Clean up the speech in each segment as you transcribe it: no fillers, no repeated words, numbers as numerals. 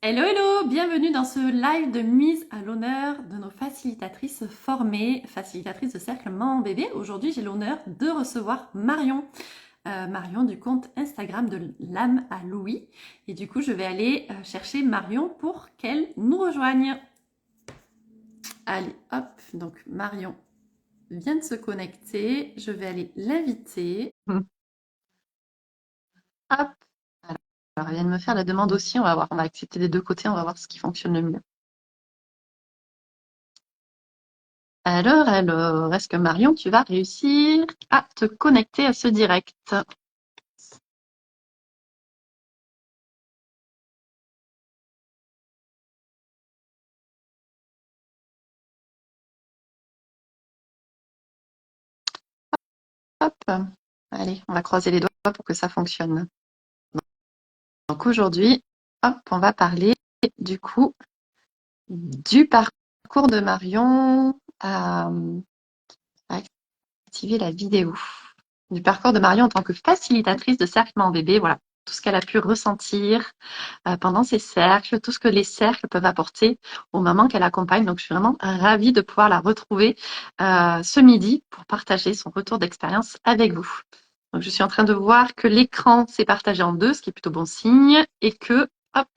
Hello, hello, bienvenue dans ce live de mise à l'honneur de nos facilitatrices formées, facilitatrices de cercle maman bébé. Aujourd'hui, j'ai l'honneur de recevoir Marion, Marion du compte Instagram de l'âme à Louis. Et du coup, je vais aller chercher Marion pour qu'elle nous rejoigne. Allez, hop, donc Marion vient de se connecter. Je vais aller l'inviter. Hop. Alors, elle vient de me faire la demande aussi. On va voir, on va accepter des deux côtés. On va voir ce qui fonctionne le mieux. Alors, est-ce que Marion, tu vas réussir à te connecter à ce direct? Hop, allez, on va croiser les doigts pour que ça fonctionne. Donc aujourd'hui, hop, on va parler du coup du parcours de Marion à activer la vidéo. Du parcours de Marion en tant que facilitatrice de cercle maman bébé, voilà, tout ce qu'elle a pu ressentir pendant ces cercles, tout ce que les cercles peuvent apporter aux mamans qu'elle accompagne. Donc, je suis vraiment ravie de pouvoir la retrouver ce midi pour partager son retour d'expérience avec vous. Donc, je suis en train de voir que l'écran s'est partagé en deux, ce qui est plutôt bon signe, et que, hop,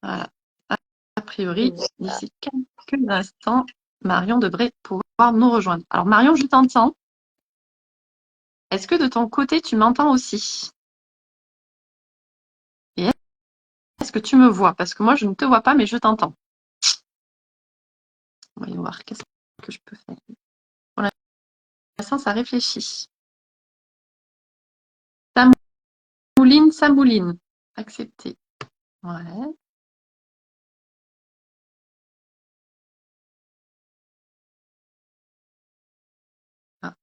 voilà, a priori, d'ici quelques instants, Marion devrait pouvoir nous rejoindre. Alors, Marion, je t'entends. Est-ce que de ton côté, tu m'entends aussi? Et est-ce que tu me vois? Parce que moi, je ne te vois pas, mais je t'entends. Voyons voir, qu'est-ce que je peux faire? Pour l'instant, ça réfléchit. Ça mouline, ça mouline. Accepter. Ouais. Ah.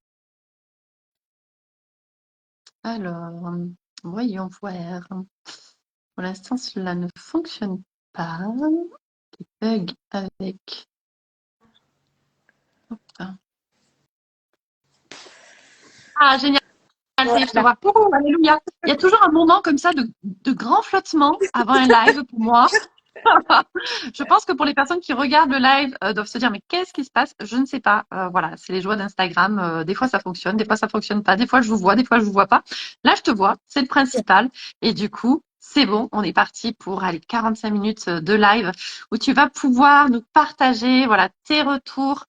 Alors, voyons voir. Pour l'instant, cela ne fonctionne pas. Bug avec. Ah, génial, ça y est, je te Voilà. vois. Oh, alléluia. Il y a toujours un moment comme ça de grand flottement avant un live pour moi. Je pense que pour les personnes qui regardent le live doivent se dire mais qu'est-ce qui se passe? Je ne sais pas. Voilà, c'est les joies d'Instagram. Des fois ça fonctionne, des fois ça fonctionne pas. Des fois je vous vois, des fois je vous vois pas. Là je te vois, c'est le principal. Et du coup c'est bon, on est parti pour aller 45 minutes de live où tu vas pouvoir nous partager voilà tes retours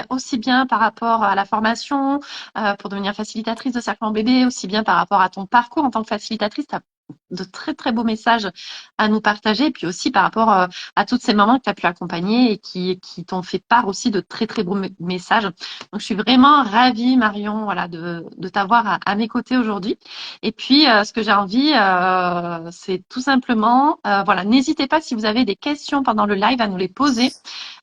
aussi bien par rapport à la formation pour devenir facilitatrice de cercle en bébé, aussi bien par rapport à ton parcours en tant que facilitatrice. Tu as de très très beaux messages à nous partager, et puis aussi par rapport à toutes ces mamans que tu as pu accompagner et qui t'ont fait part aussi de très très beaux messages. Donc je suis vraiment ravie Marion voilà de t'avoir à mes côtés aujourd'hui. Et puis ce que j'ai envie c'est tout simplement voilà, n'hésitez pas si vous avez des questions pendant le live à nous les poser.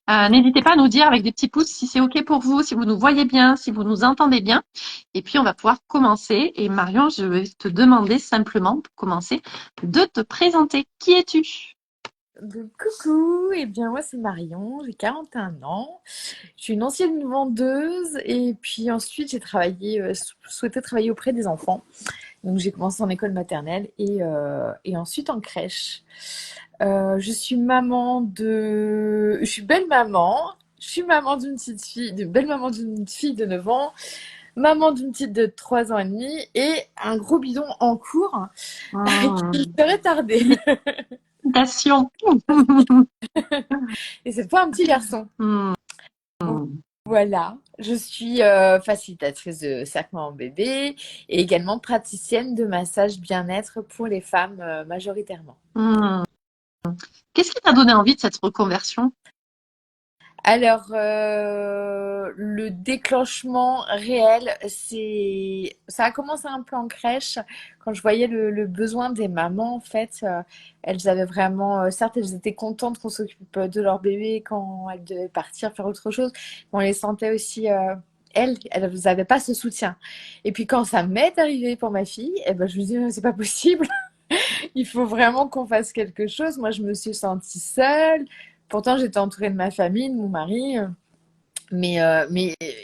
N'hésitez pas à nous dire avec des petits pouces si c'est OK pour vous, si vous nous voyez bien, si vous nous entendez bien. Et puis, on va pouvoir commencer. Et Marion, je vais te demander simplement, pour commencer, de te présenter. Qui es-tu? Donc, coucou, et bien moi c'est Marion, j'ai 41 ans, je suis une ancienne vendeuse et puis ensuite j'ai travaillé, souhaité travailler auprès des enfants. Donc j'ai commencé en école maternelle et ensuite en crèche. Je suis belle maman, je suis maman d'une petite fille, de belle maman d'une fille de 9 ans, maman d'une petite de 3 ans et demi et un gros bidon en cours qui serait tardé. Félicitations. Et cette fois un petit garçon. Hmm. Voilà, je suis facilitatrice de cercle en bébé et également praticienne de massage bien-être pour les femmes majoritairement. Hmm. Qu'est-ce qui t'a donné envie de cette reconversion? Alors, le déclenchement réel, ça a commencé un peu en crèche quand je voyais le besoin des mamans. En fait, elles avaient vraiment, certes, elles étaient contentes qu'on s'occupe de leur bébé quand elles devaient partir faire autre chose, mais on les sentait aussi. Elles n'avaient pas ce soutien. Et puis quand ça m'est arrivé pour ma fille, eh ben, je me dis, c'est pas possible. Il faut vraiment qu'on fasse quelque chose. Moi, je me suis sentie seule. Pourtant, j'étais entourée de ma famille, de mon mari. Mais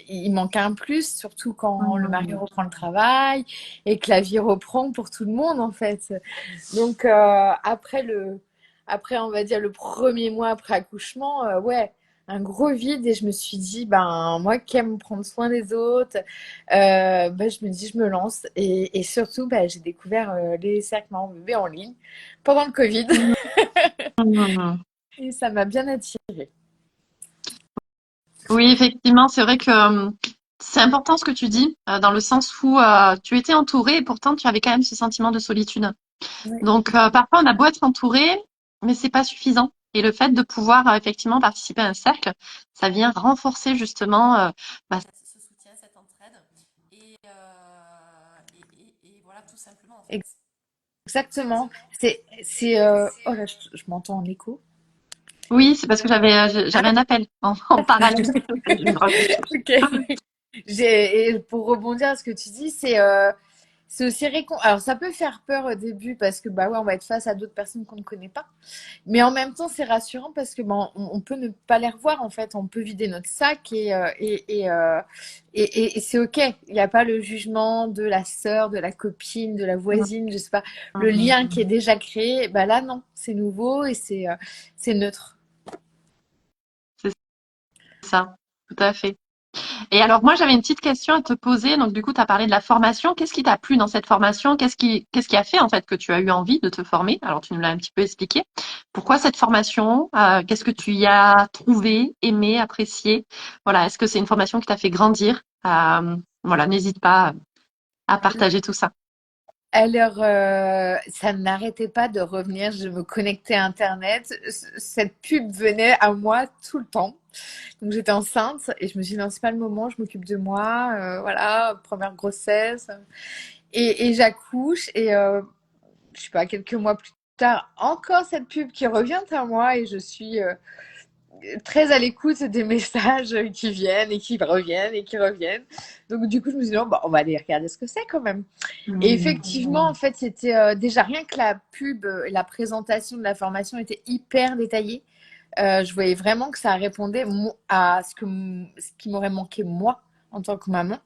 il manque un plus, surtout quand le mari Hmm. reprend le travail et que la vie reprend pour tout le monde, en fait. Donc, après, on va dire le premier mois après accouchement, ouais, un gros vide et je me suis dit, ben moi qui aime prendre soin des autres, ben, je me dis, je me lance et surtout, ben, j'ai découvert les cercles maman bébé en ligne pendant le Covid Mhm. et ça m'a bien attirée. Oui, effectivement, c'est vrai que c'est important ce que tu dis, dans le sens où tu étais entourée et pourtant tu avais quand même ce sentiment de solitude. Ouais. Donc parfois on a beau être entouré, mais c'est pas suffisant. Et le fait de pouvoir effectivement participer à un cercle, ça vient renforcer justement ce soutien, cette entraide. Et, et voilà, tout simplement en fait. Exactement. Oh là, je m'entends en écho. Oui, c'est parce que Ah, j'avais un appel en parallèle. Je me raccroche. ok. Et pour rebondir à ce que tu dis, c'est aussi Alors, ça peut faire peur au début parce que, bah ouais, on va être face à d'autres personnes qu'on ne connaît pas. Mais en même temps, c'est rassurant parce que, ben, on peut ne pas les revoir, en fait. On peut vider notre sac et c'est OK. Il n'y a pas le jugement de la sœur, de la copine, de la voisine, je sais pas. Le lien qui est déjà créé, bah là, non. C'est nouveau et c'est neutre. C'est ça, tout à fait. Et alors moi j'avais une petite question à te poser. Donc du coup tu as parlé de la formation. Qu'est-ce qui t'a plu dans cette formation? Qu'est-ce qui a fait en fait que tu as eu envie de te former? Alors tu nous l'as un petit peu expliqué. Pourquoi cette formation? Qu'est-ce que tu y as trouvé, aimé, apprécié? Voilà, est-ce que c'est une formation qui t'a fait grandir? Voilà, n'hésite pas à partager tout ça. Alors, ça n'arrêtait pas de revenir. Je me connectais à Internet. Cette pub venait à moi tout le temps. Donc, j'étais enceinte et je me suis dit, non, c'est pas le moment, je m'occupe de moi. Voilà, première grossesse. Et j'accouche. Et je sais pas, quelques mois plus tard, encore cette pub qui revient à moi et je suis très à l'écoute des messages qui viennent et qui reviennent et qui reviennent. Donc, du coup, je me suis dit, non, bah, on va aller regarder ce que c'est quand même. Et effectivement, en fait, c'était déjà rien que la pub, la présentation de la formation était hyper détaillée. Je voyais vraiment que ça répondait à ce qui m'aurait manqué moi en tant que maman.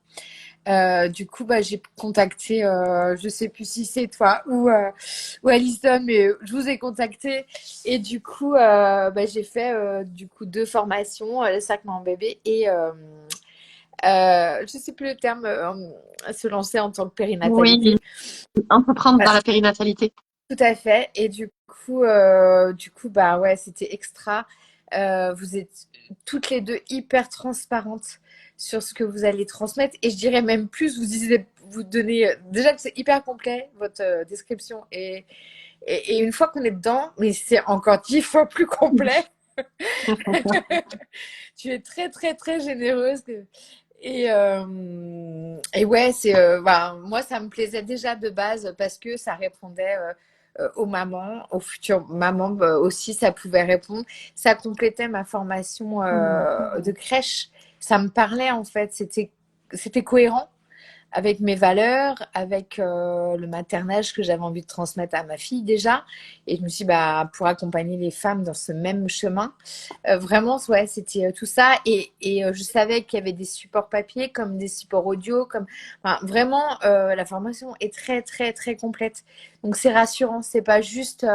Du coup, bah, j'ai contacté, je sais plus si c'est toi ou Alison, mais je vous ai contacté et du coup, bah, j'ai fait du coup 2 formations, le sac maman bébé et je sais plus le terme, se lancer en tant que Oui, périnatalité. entreprendre Ouais, dans la périnatalité. tout à fait. Et du coup, bah ouais, c'était extra. Vous êtes toutes les deux hyper transparentes sur ce que vous allez transmettre. Et je dirais même plus, vous donnez déjà que c'est hyper complet votre description. Et une fois qu'on est dedans, mais c'est encore 10 fois plus complet. Tu es très très très généreuse. Et ouais, bah, moi, ça me plaisait déjà de base parce que ça répondait aux mamans, aux futures mamans aussi, ça pouvait répondre. Ça complétait ma formation de crèche. Ça me parlait en fait, c'était cohérent avec mes valeurs, avec le maternage que j'avais envie de transmettre à ma fille déjà. Et je me suis dit, bah, pour accompagner les femmes dans ce même chemin, vraiment, ouais, c'était tout ça. Et je savais qu'il y avait des supports papier comme des supports audio, enfin, vraiment, la formation est très, très, très complète. Donc, c'est rassurant. C'est pas juste,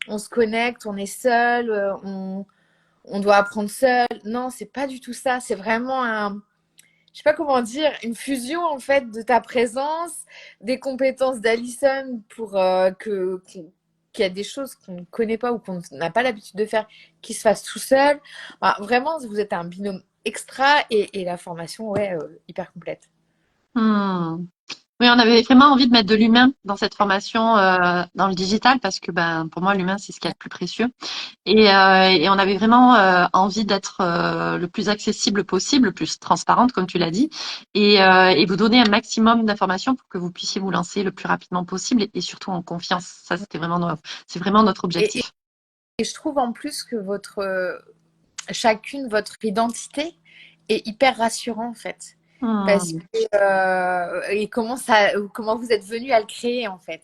on se connecte, on est seul, on doit apprendre seul. Non, c'est pas du tout ça. C'est vraiment je sais pas comment dire, une fusion en fait de ta présence, des compétences d'Alison pour qu'il y a des choses qu'on ne connaît pas ou qu'on n'a pas l'habitude de faire qui se fassent tout seul. Enfin, vraiment, vous êtes un binôme extra et la formation, ouais, hyper complète. Hmm. Oui, on avait vraiment envie de mettre de l'humain dans cette formation, dans le digital, parce que ben, pour moi, l'humain, c'est ce qu'il y a de plus précieux. Et on avait vraiment envie d'être le plus accessible possible, le plus transparente, comme tu l'as dit, et vous donner un maximum d'informations pour que vous puissiez vous lancer le plus rapidement possible et surtout en confiance. Ça, c'est vraiment notre Et, et- objectif. et je trouve en plus que chacune, votre identité est hyper rassurant en fait. Parce Hmm. que, et comment vous êtes venu à le créer en fait.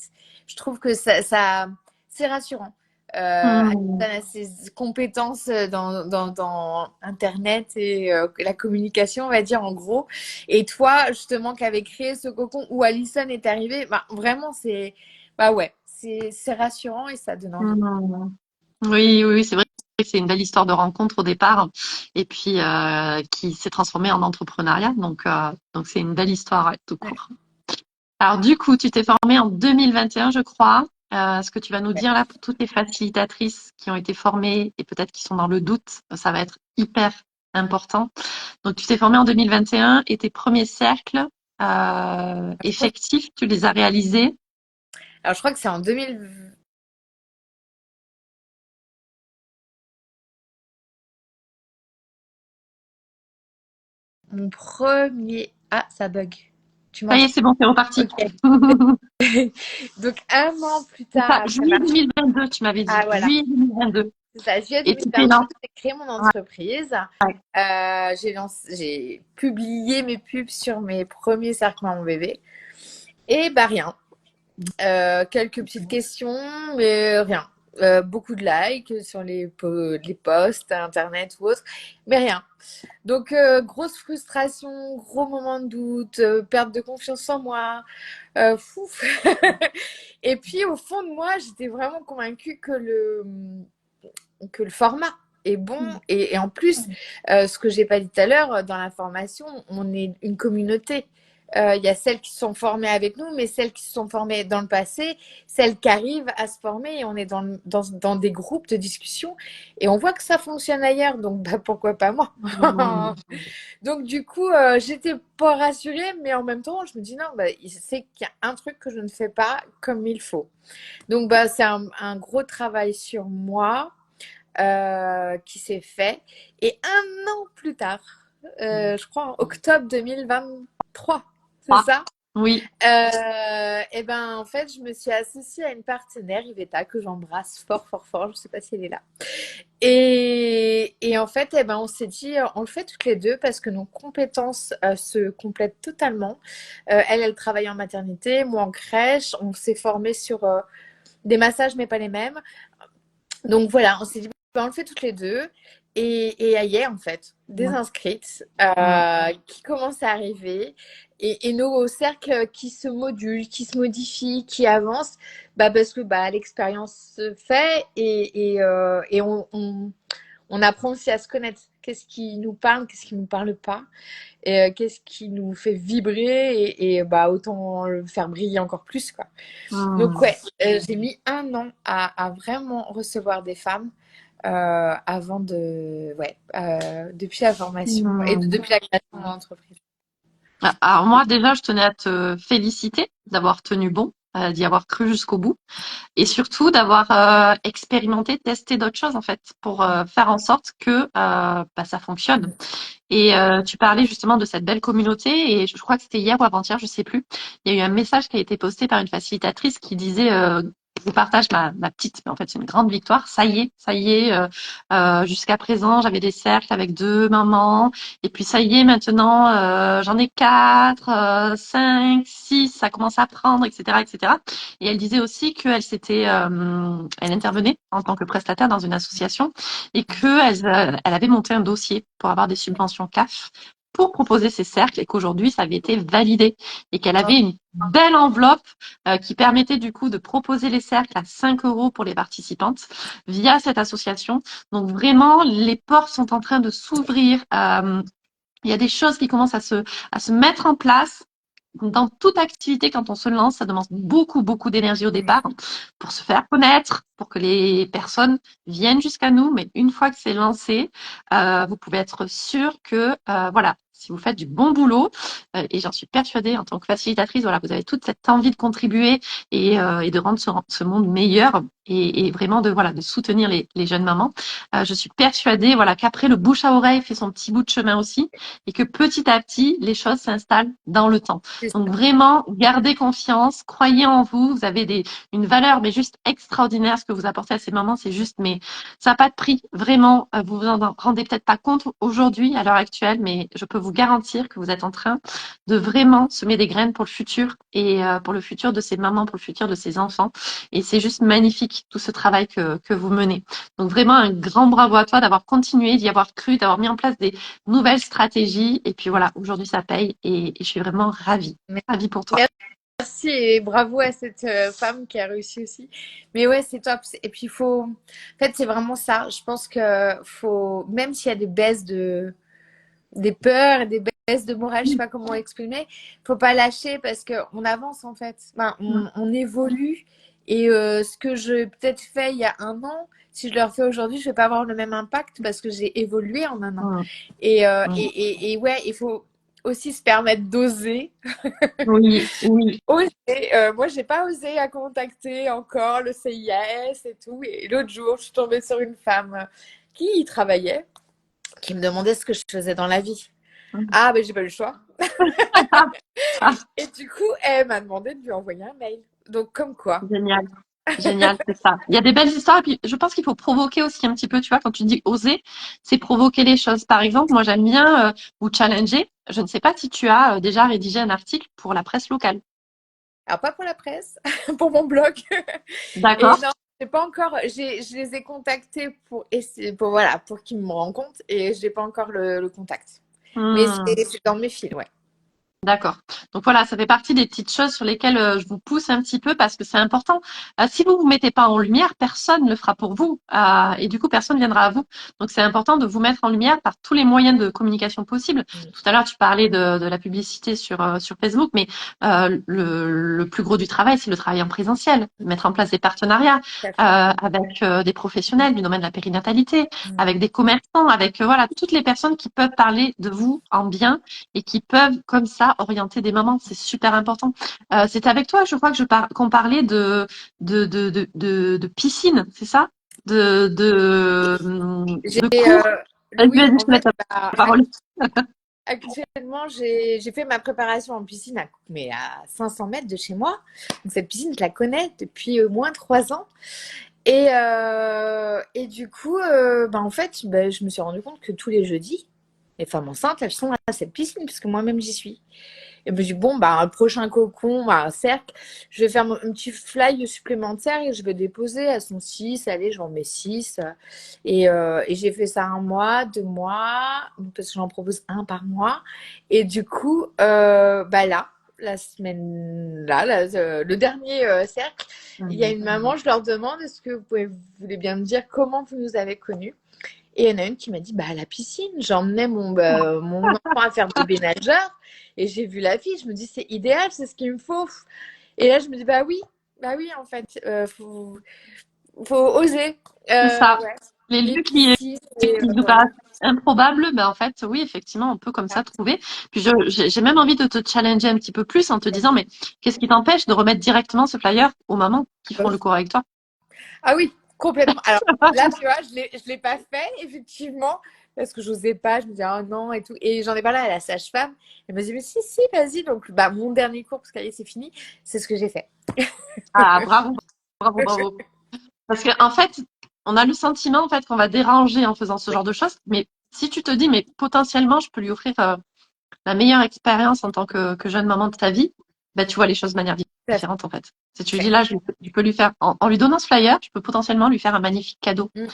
Je trouve que c'est rassurant. Hmm. Alison a ses compétences dans Internet et la communication, on va dire en gros. Et toi, justement, qui avait créé ce cocon où Alison est arrivée, bah, vraiment, bah ouais, c'est rassurant et ça donne envie. Hmm. Oui, oui, oui, c'est vrai que c'est une belle histoire de rencontre au départ et puis qui s'est transformée en entrepreneuriat. Donc c'est une belle histoire, ouais, tout Ouais, court. Alors du coup, tu t'es formée en 2021, je crois. Ce que tu vas nous ouais. dire là pour toutes les facilitatrices qui ont été formées et peut-être qui sont dans le doute, ça va être hyper important. Donc tu t'es formée en 2021 et tes premiers cercles Je crois, effectifs, tu les as réalisés. alors, je crois que c'est en 2000. Mon premier. Ah, ça bug. Tu Ça y est, m'entends? c'est bon, c'est reparti. Ok. Donc, un an plus C'est tard ça, après juillet ma. 2022, tu m'avais dit. Ah, voilà. Juillet 2022. C'est ça, juillet Et tu t'es lancée. 2022, j'ai créé mon Ouais, entreprise. ouais. J'ai publié mes pubs sur mes premiers cercles Maman Bébé. Et bah rien. Quelques petites questions, mais rien. Beaucoup de likes sur les posts, internet ou autre, mais rien. Donc, grosse frustration, gros moment de doute, perte de confiance en moi, fou. Et puis, au fond de moi, j'étais vraiment convaincue que le format est bon. Et en plus, ce que j'ai pas dit tout à l'heure, dans la formation, on est une communauté. Il y a celles qui se sont formées avec nous, mais celles qui se sont formées dans le passé, celles qui arrivent à se former, et on est dans des groupes de discussion et on voit que ça fonctionne ailleurs, donc bah, pourquoi pas moi. Donc du coup, j'étais pas rassurée, mais en même temps, je me dis non, bah, c'est qu'il y a un truc que je ne fais pas comme il faut. Donc bah, c'est un gros travail sur moi qui s'est fait. Et un an plus tard, je crois en octobre 2023, c'est Ah, ça? oui. Et ben en fait, je me suis associée à une partenaire, Iveta, que j'embrasse fort, fort, fort. Je sais pas si elle est là. Et en fait, eh ben, on s'est dit, on le fait toutes les deux parce que nos compétences se complètent totalement. Elle travaille en maternité, moi en crèche. On s'est formé sur des massages, mais pas les mêmes. Donc voilà, on s'est dit, bah, on le fait toutes les deux. Et il y a en fait des Mm, inscrites mm, qui commencent à arriver et nos cercles qui se modulent, qui se modifient, qui avancent, bah, parce que bah, l'expérience se fait et on apprend aussi à se connaître. Qu'est-ce qui nous parle, qu'est-ce qui ne nous parle pas, et qu'est-ce qui nous fait vibrer et bah, autant le faire briller encore plus, quoi. Donc mm, ouais, j'ai mis un an à vraiment recevoir des femmes avant de, ouais, depuis la formation et mm. depuis la création de mon entreprise. Alors moi, déjà, je tenais à te féliciter d'avoir tenu bon, d'y avoir cru jusqu'au bout. Et surtout d'avoir expérimenté, testé d'autres choses en fait, pour faire en sorte que bah, ça fonctionne. Et tu parlais justement de cette belle communauté, et je crois que c'était hier ou avant-hier, je sais plus. Il y a eu un message qui a été posté par une facilitatrice qui disait je vous partage ma petite, mais en fait c'est une grande victoire. Ça y est, jusqu'à présent j'avais des cercles avec 2 mamans, et puis ça y est maintenant j'en ai 4, 5, 6, ça commence à prendre, etc., etc. Et elle disait aussi qu'elle elle intervenait en tant que prestataire dans une association et qu'elle avait monté un dossier pour avoir des subventions CAF pour proposer ces cercles et qu'aujourd'hui ça avait été validé et qu'elle avait une belle enveloppe qui permettait du coup de proposer les cercles à 5 euros pour les participantes via cette association. Donc vraiment, les portes sont en train de s'ouvrir. Il y a des choses qui commencent à se mettre en place. Dans toute activité, quand on se lance, ça demande beaucoup, beaucoup d'énergie au départ pour se faire connaître, pour que les personnes viennent jusqu'à nous. Mais une fois que c'est lancé, vous pouvez être sûr que, voilà, si vous faites du bon boulot, et j'en suis persuadée en tant que facilitatrice, voilà, vous avez toute cette envie de contribuer et de rendre ce monde meilleur et vraiment de, voilà, de soutenir les jeunes mamans. Je suis persuadée, voilà, qu'après le bouche à oreille fait son petit bout de chemin aussi et que petit à petit, les choses s'installent dans le temps. C'est Donc ça. vraiment, gardez confiance, croyez en vous, vous avez une valeur mais juste extraordinaire. Ce que vous apportez à ces moments, c'est juste, mais ça n'a pas de prix. Vraiment, vous vous en rendez peut-être pas compte aujourd'hui, à l'heure actuelle, mais je peux vous garantir que vous êtes en train de vraiment semer des graines pour le futur et pour le futur de ces mamans, pour le futur de ces enfants. Et c'est juste magnifique tout ce travail que vous menez. Donc vraiment un grand bravo à toi d'avoir continué, d'y avoir cru, d'avoir mis en place des nouvelles stratégies. Et puis voilà, aujourd'hui ça paye et je suis vraiment ravie. Ravie pour toi. Merci merci et bravo à cette femme qui a réussi aussi. Mais ouais, c'est top. Et puis il faut, en fait, c'est vraiment ça. Je pense que faut, même s'il y a des peurs et des baisses de morale, je sais pas comment exprimer, faut pas lâcher parce que on avance en fait. Enfin, on évolue et ce que j'ai peut-être fait il y a un an, si je le refais aujourd'hui, je vais pas avoir le même impact parce que j'ai évolué en un an. Mm, mm. Et ouais, il faut aussi se permettre d'oser. Oui, oui. Oser. Moi, j'ai pas osé à contacter encore le CIS et tout. Et l'autre jour, je suis tombée sur une femme qui y travaillait, qui me demandait ce que je faisais dans la vie. Mm. Ah, ben j'ai pas eu le choix. Et du coup, elle m'a demandé de lui envoyer un mail. Donc, comme quoi. Génial. Génial, c'est ça. Il y a des belles histoires, et puis je pense qu'il faut provoquer aussi un petit peu, tu vois, quand tu dis oser, c'est provoquer les choses. Par exemple, moi j'aime bien vous challenger. Je ne sais pas si tu as déjà rédigé un article pour la presse locale. Alors, pas pour la presse, pour mon blog. Et D'accord? non, j'ai pas encore. Je les ai contactés pour essayer, pour voilà, pour qu'ils me rencontrent. Et j'ai pas encore le contact. Mais Hmm. c'est dans mes fils, ouais. D'accord. Donc voilà, ça fait partie des petites choses sur lesquelles je vous pousse un petit peu parce que c'est important. Si vous vous mettez pas en lumière, personne ne le fera pour vous et du coup personne viendra à vous. Donc c'est important de vous mettre en lumière par tous les moyens de communication possibles. Mm. Tout à l'heure tu parlais de la publicité sur Facebook, mais le plus gros du travail c'est le travail en présentiel, mettre en place des partenariats Tout à fait. avec des professionnels du domaine de la périnatalité, Mm. avec des commerçants, avec voilà toutes les personnes qui peuvent parler de vous en bien et qui peuvent comme ça orienter des mamans. C'est super important. C'est avec toi, je crois que qu'on parlait de piscine, c'est ça? J'ai, De cours. Vas-y, oui, vas-y, je en te laisse fait, la bah, parole. actuellement, j'ai fait ma préparation en piscine mais à 500 mètres de chez moi. Donc, cette piscine, je la connais depuis au moins 3 ans. Et du coup, bah, en fait, bah, je me suis rendu compte que tous les jeudis, les femmes enceintes, elles sont à cette piscine, puisque moi-même j'y suis. Et je me dis, bon, bah, un prochain cocon, bah, un cercle, je vais faire un petit fly supplémentaire et je vais déposer. Elles sont 6, allez, j'en mets 6. Et j'ai fait ça 1 mois, 2 mois, parce que j'en propose un par mois. Et du coup, bah là, la semaine, le dernier cercle, il y a une maman, je leur demande, est-ce que vous voulez bien me dire comment vous nous avez connus? Et il y en a une qui m'a dit, bah, à la piscine, j'emmenais mon enfant à faire bébé nageur et j'ai vu la fille, je me dis, c'est idéal, c'est ce qu'il me faut. Et là, je me dis, bah oui, en fait, faut oser. C'est ça. Ouais. Les Les lieux piscines, qui nous paraissent improbables, mais en fait, oui, effectivement, on peut comme ça trouver. Puis j'ai même envie de te challenger un petit peu plus en te disant, mais qu'est-ce qui t'empêche de remettre directement ce flyer aux mamans qui font le cours avec toi? ah oui, complètement. Alors là, tu vois, je l'ai pas fait, effectivement, parce que je n'osais pas. Je me disais, oh non, et tout. Et j'en ai parlé à la sage-femme. Elle m'a dit, mais si, si, vas-y. Donc, bah, mon dernier cours, parce que c'est fini, c'est ce que j'ai fait. Ah, bravo, bravo, bravo. Parce que en fait, on a le sentiment en fait qu'on va déranger en faisant ce Oui, genre de choses, mais si tu te dis, mais potentiellement, je peux lui offrir la meilleure expérience en tant que jeune maman de ta vie, bah, tu vois les choses de manière tout à différente en fait. Si tu dis fait. là, je peux lui faire, en lui donnant ce flyer, je peux potentiellement lui faire un magnifique cadeau. Mm.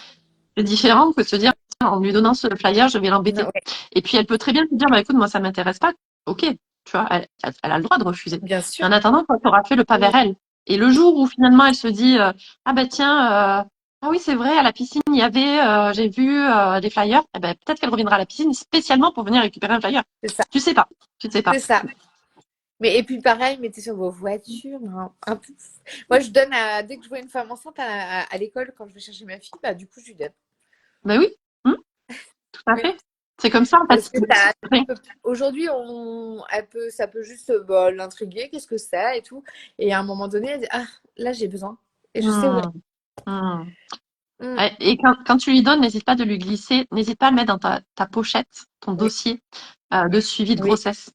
C'est différent que de se dire, en lui donnant ce flyer, je vais l'embêter. Ouais, Et puis elle peut très bien te dire, bah écoute, moi ça m'intéresse pas. Ok, tu vois, elle a le droit de refuser. bien Mais sûr. en attendant, quand tu auras fait le pas vers Oui, elle, et le jour où finalement elle se dit, ah bah tiens, ah oui c'est vrai, à la piscine il y avait, j'ai vu des flyers, eh ben, peut-être qu'elle reviendra à la piscine spécialement pour venir récupérer un flyer. c'est ça. Tu sais pas, tu ne sais pas. C'est ça. Mais, et puis pareil, mettez sur vos voitures. Hein, un peu. Moi, je donne dès que je vois une femme enceinte à l'école, quand je vais chercher ma fille, bah, du coup, je lui donne. Ben oui, tout à Oui. fait. C'est comme ça en fait. Parce que aujourd'hui, ça peut juste bah, l'intriguer, qu'est-ce que c'est et tout. Et à un moment donné, elle dit, ah, là, j'ai besoin. Et je sais où Hmm, hmm. elle est. Et quand tu lui donnes, n'hésite pas de lui glisser, n'hésite pas à le mettre dans ta pochette, ton Oui, dossier de suivi de oui, grossesse.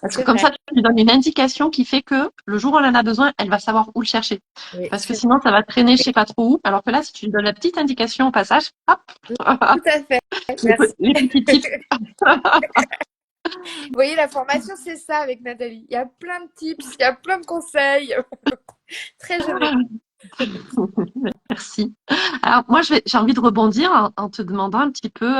Parce que c'est comme vrai. ça, tu lui donnes une indication qui fait que le jour où elle en a besoin, elle va savoir où le chercher. Oui, Parce que c'est sinon, ça va traîner je vrai. sais pas trop où. Alors que là, si tu lui donnes la petite indication au passage, hop, Tout à fait. Merci. les petits tips. Vous voyez, la formation, c'est ça avec Nathalie. Il y a plein de tips, il y a plein de conseils. Très généreux. Merci. Alors moi, j'ai envie de rebondir en te demandant un petit peu.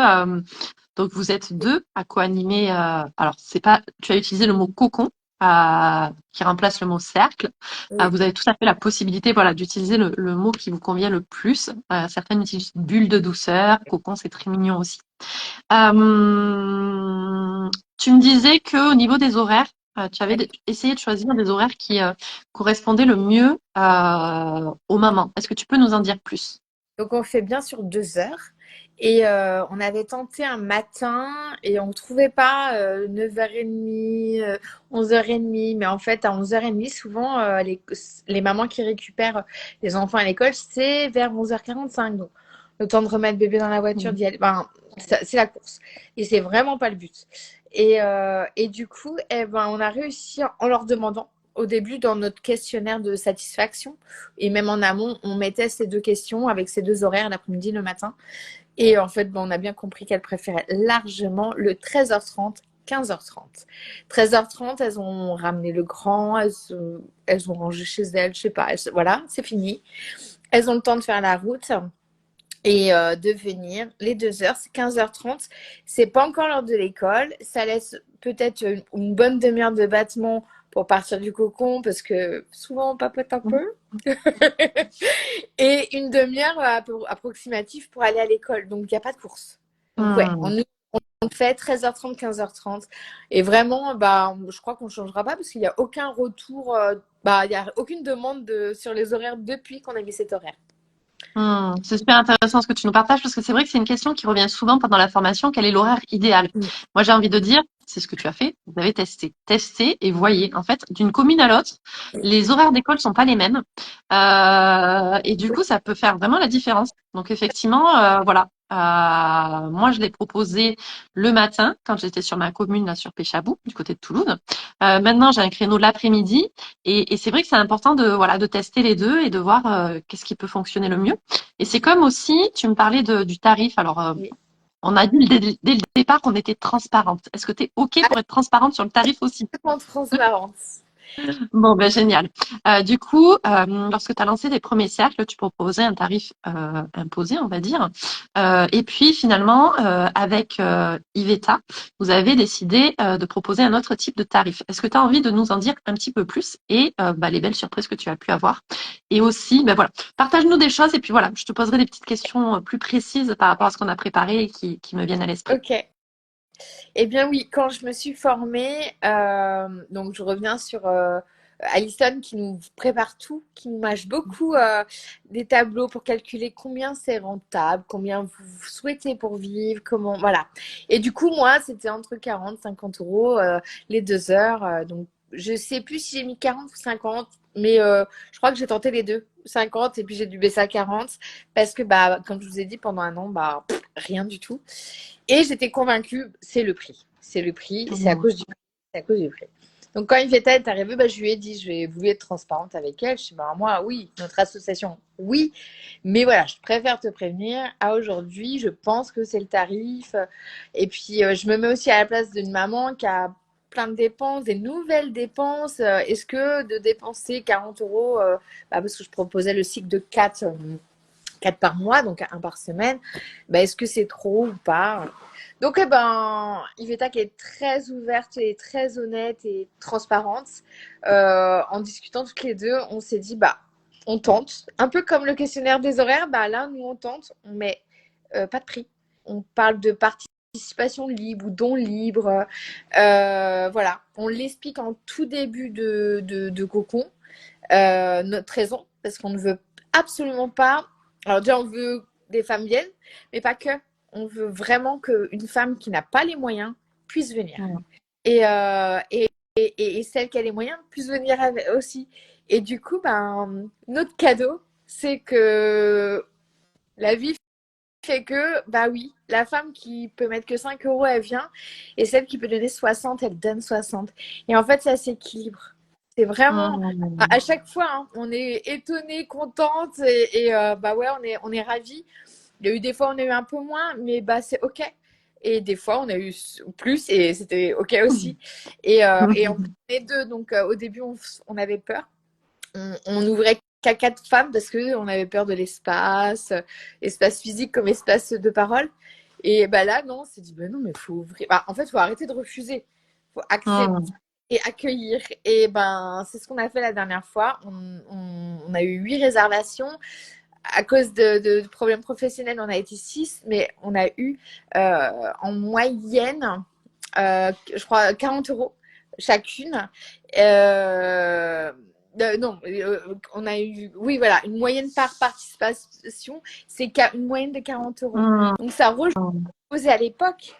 Donc vous êtes deux à co-animer. Alors c'est pas, tu as utilisé le mot cocon. qui remplace le mot cercle. Oui. Vous avez tout à fait la possibilité, voilà, d'utiliser le mot qui vous convient le plus. Certaines utilisent bulle de douceur, cocon, c'est très mignon aussi. Tu me disais que au niveau des horaires, tu avais essayé de choisir des horaires qui correspondaient le mieux aux mamans. Est-ce que tu peux nous en dire plus? Donc on fait bien sur 2 heures. Et on avait tenté un matin et on ne trouvait pas 9h30, 11h30. Mais en fait, à 11h30, souvent, les mamans qui récupèrent les enfants à l'école, c'est vers 11h45. Donc, le temps de remettre bébé dans la voiture, Mm. d'y aller. Ben, c'est la course. Et c'est vraiment pas le but. Et du coup, eh ben, on a réussi en leur demandant au début dans notre questionnaire de satisfaction. Et même en amont, on mettait ces 2 questions avec ces 2 horaires, l'après-midi, le matin. Et en fait, on a bien compris qu'elles préféraient largement le 13h30, 15h30. 13h30, elles ont ramené le grand, elles ont rangé chez elles, je sais pas, voilà, c'est fini. Elles ont le temps de faire la route et de venir. Les 2 heures, c'est 15h30. C'est pas encore l'heure de l'école. Ça laisse peut-être une bonne demi-heure de battement pour partir du cocon parce que souvent on papote un peu. Et une demi-heure approximative pour aller à l'école. Donc, il n'y a pas de course. Donc, ouais, Mm. on fait 13h30, 15h30. Et vraiment, bah, je crois qu'on ne changera pas parce qu'il n'y a aucun retour, il n'y a aucune demande sur les horaires depuis qu'on a mis cet horaire. C'est super intéressant ce que tu nous partages parce que c'est vrai que c'est une question qui revient souvent pendant la formation. Quel est l'horaire idéal? Mm. Moi, j'ai envie de dire, c'est ce que tu as fait. Vous avez testé, testé et voyez. En fait, d'une commune à l'autre, les horaires d'école sont pas les mêmes. Et du coup, ça peut faire vraiment la différence. Donc, effectivement, voilà. Moi, je l'ai proposé le matin quand j'étais sur ma commune, là, sur Péchabou, du côté de Toulouse. Maintenant, j'ai un créneau l'après-midi. Et c'est vrai que c'est important de, voilà, de tester les deux et de voir qu'est-ce qui peut fonctionner le mieux. Et c'est comme aussi, tu me parlais du tarif. Alors, Oui. on a dit dès le départ qu'on était transparente. Est-ce que tu es OK pour être transparente sur le tarif aussi? Complètement transparente. Bon, ben génial. Du coup, lorsque tu as lancé les premiers cercles, tu proposais un tarif imposé, on va dire. Et puis finalement, avec Iveta, vous avez décidé de proposer un autre type de tarif. Est-ce que tu as envie de nous en dire un petit peu plus et les belles surprises que tu as pu avoir? Et aussi, ben voilà, partage-nous des choses et puis voilà, je te poserai des petites questions plus précises par rapport à ce qu'on a préparé et qui me viennent à l'esprit. Ok. Eh bien oui, quand je me suis formée, donc je reviens sur Alison qui nous prépare tout, qui nous mâche beaucoup des tableaux pour calculer combien c'est rentable, combien vous souhaitez pour vivre, comment, voilà. Et du coup, moi, c'était entre 40 50 euros les 2 heures. Donc, je sais plus si j'ai mis 40 ou 50, mais je crois que j'ai tenté les deux, 50, et puis j'ai dû baisser à 40 parce que, bah, comme je vous ai dit, pendant un an, bah, rien du tout. Et j'étais convaincue, c'est le prix. C'est le prix, c'est à Mmh. cause du prix. C'est à cause du prix. Donc quand Yvetta est arrivée, bah, je lui ai dit, je voulu être transparente avec elle. Je suis dit, bah, moi, oui, notre association, oui. Mais voilà, je préfère te prévenir. À aujourd'hui, je pense que c'est le tarif. Et puis, je me mets aussi à la place d'une maman qui a plein de dépenses, des nouvelles dépenses. Est-ce que de dépenser 40 euros, parce que je proposais le cycle de 4 par mois, donc un par semaine, est-ce que c'est trop ou pas? Donc, eh ben, Iveta qui est très ouverte et très honnête et transparente, en discutant toutes les deux, on s'est dit, bah, on tente. Un peu comme le questionnaire des horaires, bah là, nous, on tente, on met pas de prix. On parle de participation libre ou don libre. Voilà, on l'explique en tout début de cocon, notre raison, parce qu'on ne veut absolument pas. Alors, déjà, on veut des femmes viennent, mais pas que. On veut vraiment qu'une femme qui n'a pas les moyens puisse venir. Mmh. Et celle qui a les moyens puisse venir aussi. Et du coup, notre cadeau, c'est que la vie fait que, bah oui, la femme qui peut mettre que 5 euros, elle vient. Et celle qui peut donner 60, elle donne 60. Et en fait, ça s'équilibre. C'est vraiment, à Mmh. chaque fois, hein, on est étonné, contente. Bah ouais, on est ravis. Il y a eu des fois, on a eu un peu moins, mais bah c'est OK. Et des fois, on a eu plus et c'était OK aussi. Et on est deux. Donc, au début, on avait peur. On n'ouvrait qu'à 4 femmes parce qu'on avait peur de l'espace, espace physique comme espace de parole. Et bah là, non, on s'est dit, bah non, mais il faut ouvrir. Bah, en fait, il faut arrêter de refuser. Il faut accepter. Mmh. et accueillir. Et ben, c'est ce qu'on a fait la dernière fois. On a eu 8 réservations. À cause de problèmes professionnels, on a été 6, mais on a eu en moyenne, je crois, 40 euros chacune. Euh, non, on a eu, oui, voilà, une moyenne par participation, c'est une moyenne de 40 euros. Mmh. Donc, ça reposait à l'époque.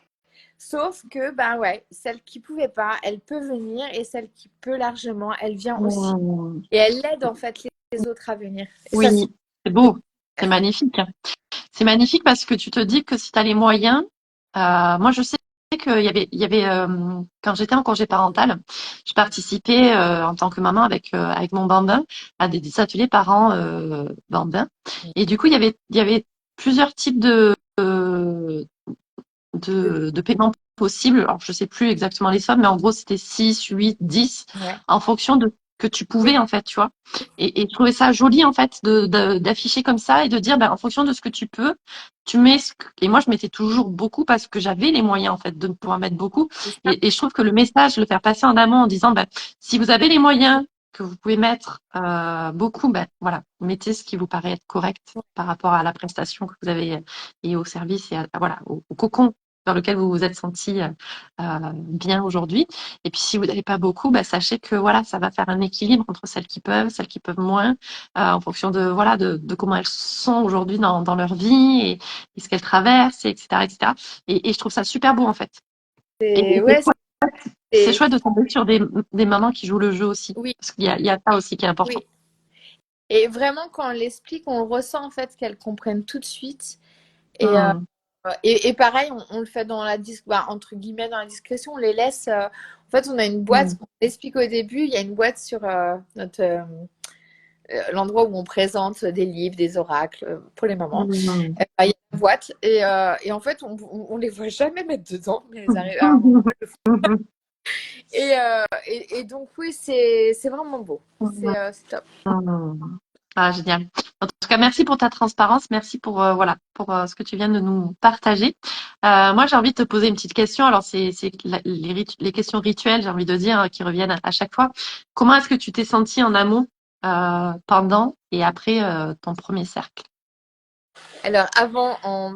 Sauf que, ben ouais, celle qui pouvait pas, elle peut venir et celle qui peut largement, elle vient aussi. Mmh. Et elle aide en fait les autres à venir. Et ça, c'est Oui, c'est beau, c'est magnifique. C'est magnifique parce que tu te dis que si tu as les moyens, moi je sais qu'il y avait quand j'étais en congé parental, je participais en tant que maman avec mon bambin à des ateliers parents bambins. Et du coup, il y avait plusieurs types de paiements possibles. Alors, je sais plus exactement les sommes, mais en gros, c'était 6, 8, 10, ouais. en fonction de que tu Oui, pouvais, en fait, tu vois. Et je trouvais ça joli, en fait, d'afficher comme ça et de dire, ben, en fonction de ce que tu peux, tu mets et moi, je mettais toujours beaucoup parce que j'avais les moyens, en fait, de pouvoir mettre beaucoup. c'est ça. Et je trouve que le message, le faire passer en amont en disant, ben, si vous avez les moyens que vous pouvez mettre beaucoup, ben, voilà, mettez ce qui vous paraît être correct par rapport à la prestation que vous avez et au service et voilà, au cocon dans lequel vous vous êtes senti bien aujourd'hui. Et puis si vous n'avez pas beaucoup, bah, sachez que voilà, ça va faire un équilibre entre celles qui peuvent moins, en fonction de voilà de comment elles sont aujourd'hui dans leur vie et ce qu'elles traversent, etc., etc. Et je trouve ça super beau en fait. Et Ouais, c'est c'est- chouette de tomber sur des mamans qui jouent le jeu aussi, oui, parce qu'il y a ça aussi qui est important. oui. Et vraiment, quand on l'explique, on le ressent en fait qu'elles comprennent tout de suite. Et, Mmh. et pareil, on le fait dans bah, entre guillemets dans la discrétion, on les laisse. En fait, on a une boîte, Mmh. on l'explique au début, il y a une boîte sur notre l'endroit où on présente des livres, des oracles pour les mamans. Mmh. Il y a une boîte et en fait, on les voit jamais mettre dedans, mais elles arrivent à un moment. Et donc, oui, c'est vraiment beau. C'est top. Mmh. Ah, génial. En tout cas, merci pour ta transparence. Merci pour, voilà, pour ce que tu viens de nous partager. Moi, j'ai envie de te poser une petite question. Alors, c'est les questions rituelles, j'ai envie de dire, qui reviennent à chaque fois. Comment est-ce que tu t'es sentie en amont, pendant et après ton premier cercle? Alors, avant, en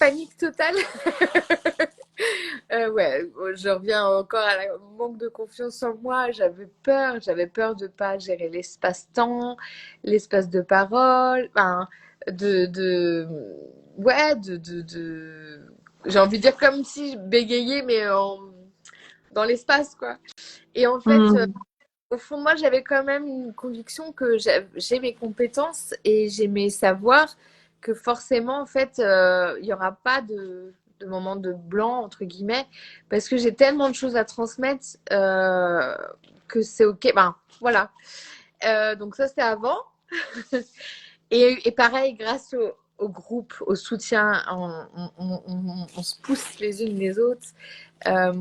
panique totale. Ouais, je reviens encore à la manque de confiance en moi. J'avais peur de pas gérer l'espace-temps, l'espace de parole, enfin, de, ouais, j'ai envie de dire comme si je bégayais, mais dans l'espace, quoi. Et en fait, Mmh. au fond de moi, j'avais quand même une conviction que j'ai mes compétences et j'ai mes savoirs, que forcément, en fait, il n'y aura pas de moment de blanc, entre guillemets, parce que j'ai tellement de choses à transmettre que c'est OK. Ben, voilà. Donc ça, c'était avant. Et pareil, grâce au groupe, au soutien, on se pousse les unes les autres. Euh,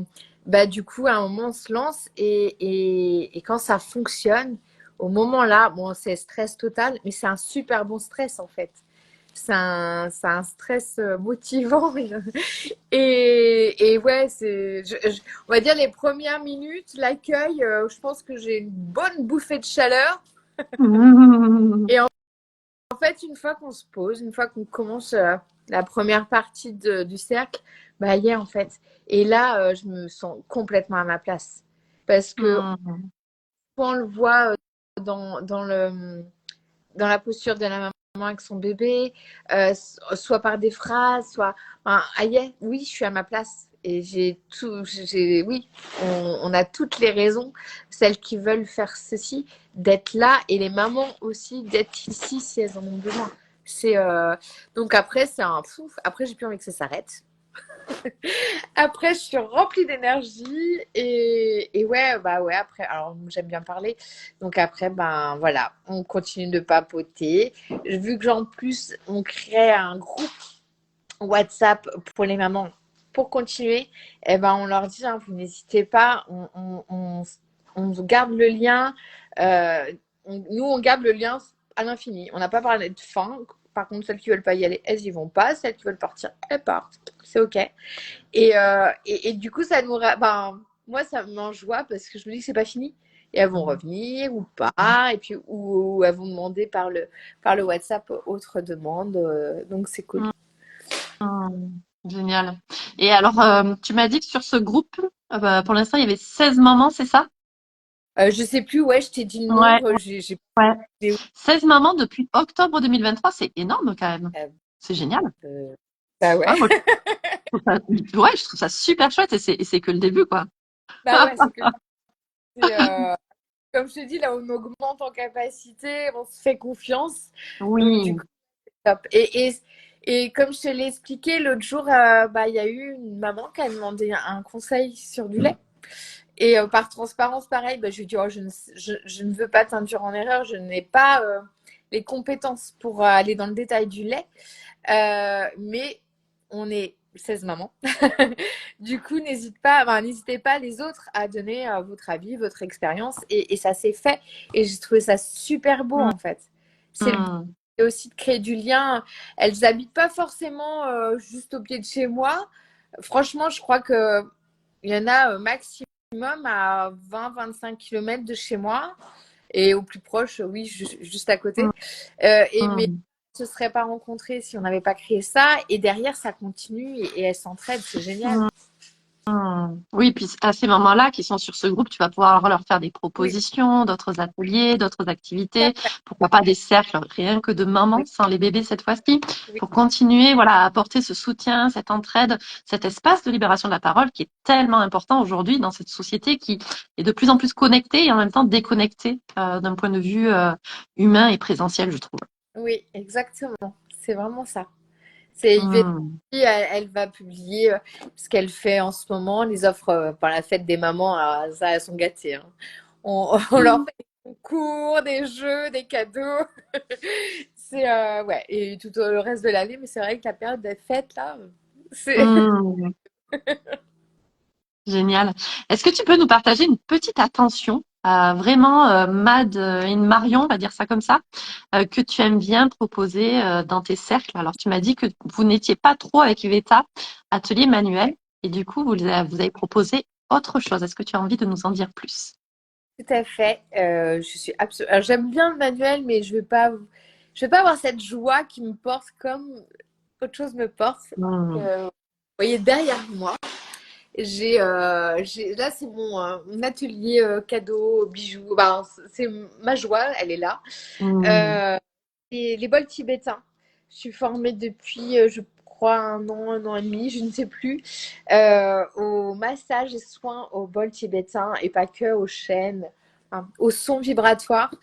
Bah, du coup, à un moment, on se lance et quand ça fonctionne, au moment là, bon, c'est stress total, mais c'est un super bon stress en fait. C'est un stress motivant. Et ouais, on va dire les premières minutes, l'accueil, je pense que j'ai une bonne bouffée de chaleur. Mmh. Et en fait, une fois qu'on se pose, une fois qu'on commence la première partie du cercle, bah, y est en fait. Et là, je me sens complètement à ma place. Parce que Mmh. quand on le voit dans la posture de la maman avec son bébé, soit par des phrases, soit. Enfin, ah yeah, oui, je suis à ma place. Et oui, on a toutes les raisons, celles qui veulent faire ceci, d'être là, et les mamans aussi, d'être ici si elles en ont besoin. Donc après, c'est un fou. Après, j'ai plus envie que ça s'arrête. Après, je suis remplie d'énergie et ouais, bah ouais, après, alors j'aime bien parler. Donc après, ben voilà, on continue de papoter. Vu que en plus, on crée un groupe WhatsApp pour les mamans pour continuer, eh ben on leur dit, hein, vous n'hésitez pas, on garde le lien. euh, Nous, on garde le lien à l'infini. On n'a pas parlé de fin. Par contre, celles qui veulent pas y aller, elles y vont pas. Celles qui veulent partir, elles partent. C'est OK. Et du coup, ça nous. Ben, moi, ça me met en joie parce que je me dis que c'est pas fini. Et elles vont revenir ou pas, et puis ou elles vont demander par le WhatsApp autre demande. Donc c'est cool. Génial. Et alors, tu m'as dit que sur ce groupe, bah, pour l'instant, il y avait 16 mamans, c'est ça? Je sais plus, ouais, je t'ai dit le Ouais, nombre. ouais. J'ai- 16 mamans depuis octobre 2023, c'est énorme quand même. euh, C'est génial. euh, bah ouais. Ouais, moi, ouais, je trouve ça super chouette et c'est que le début, quoi. Bah ouais, c'est, comme je te dis, là, on augmente en capacité, on se fait confiance. Donc, du Oui. coup, top. Et comme je te l'ai expliqué, l'autre jour, bah, il y a eu une maman qui a demandé un conseil sur du lait. Et par transparence, pareil, bah, je lui ai dit, oh, je ne veux pas t'induire en erreur, je n'ai pas les compétences pour aller dans le détail du lait. Mais on est 16 mamans. Du coup, n'hésitez pas les autres à donner votre avis, votre expérience. Et ça s'est fait. Et j'ai trouvé ça super beau, en fait. C'est le but Hmm. aussi de créer du lien. Elles n'habitent pas forcément juste au pied de chez moi. Franchement, je crois que il y en a maximum à 20-25 km de chez moi. Et au plus proche, oui, juste à côté. Mais Hmm. on ne se serait pas rencontrés si on n'avait pas créé ça. Et derrière, ça continue et elles s'entraident. C'est génial. Hmm. Oui, puis à ces moments-là qui sont sur ce groupe, tu vas pouvoir leur faire des Oui, propositions, d'autres ateliers, d'autres tout à activités, fait. pourquoi pas des cercles rien que de mamans Oui, sans les bébés cette fois-ci, oui, pour continuer, voilà, à apporter ce soutien, cette entraide, cet espace de libération de la parole qui est tellement important aujourd'hui dans cette société qui est de plus en plus connectée et en même temps déconnectée d'un point de vue humain et présentiel, je trouve. oui, exactement. C'est vraiment ça. C'est Yvette, Hmm. elle va publier ce qu'elle fait en ce moment. Les offres par la fête des mamans, ça, elles sont gâtées, hein. On leur fait des concours, des jeux, des cadeaux. C'est ouais, et tout le reste de l'année, mais c'est vrai que la période des fêtes là, c'est Hmm. Génial. Est-ce que tu peux nous partager une petite attention, vraiment Mad in Marion, on va dire ça comme ça, que tu aimes bien proposer dans tes cercles? Alors, tu m'as dit que vous n'étiez pas trop avec Iveta, atelier manuel, et du coup, vous avez proposé autre chose. Est-ce que tu as envie de nous en dire plus? tout à fait. Je suis absolument. J'aime bien le manuel, mais je vais pas avoir cette joie qui me porte comme autre chose me porte. Hmm. Vous voyez derrière moi. Là, c'est mon atelier cadeau, bijoux. Ben, c'est ma joie, elle est là. Hmm. Euh, et les bols tibétains. Je suis formée depuis, je crois, un an et demi, je ne sais plus, au massage et soins au bol tibétain et pas que, aux chaînes, hein, au son vibratoire.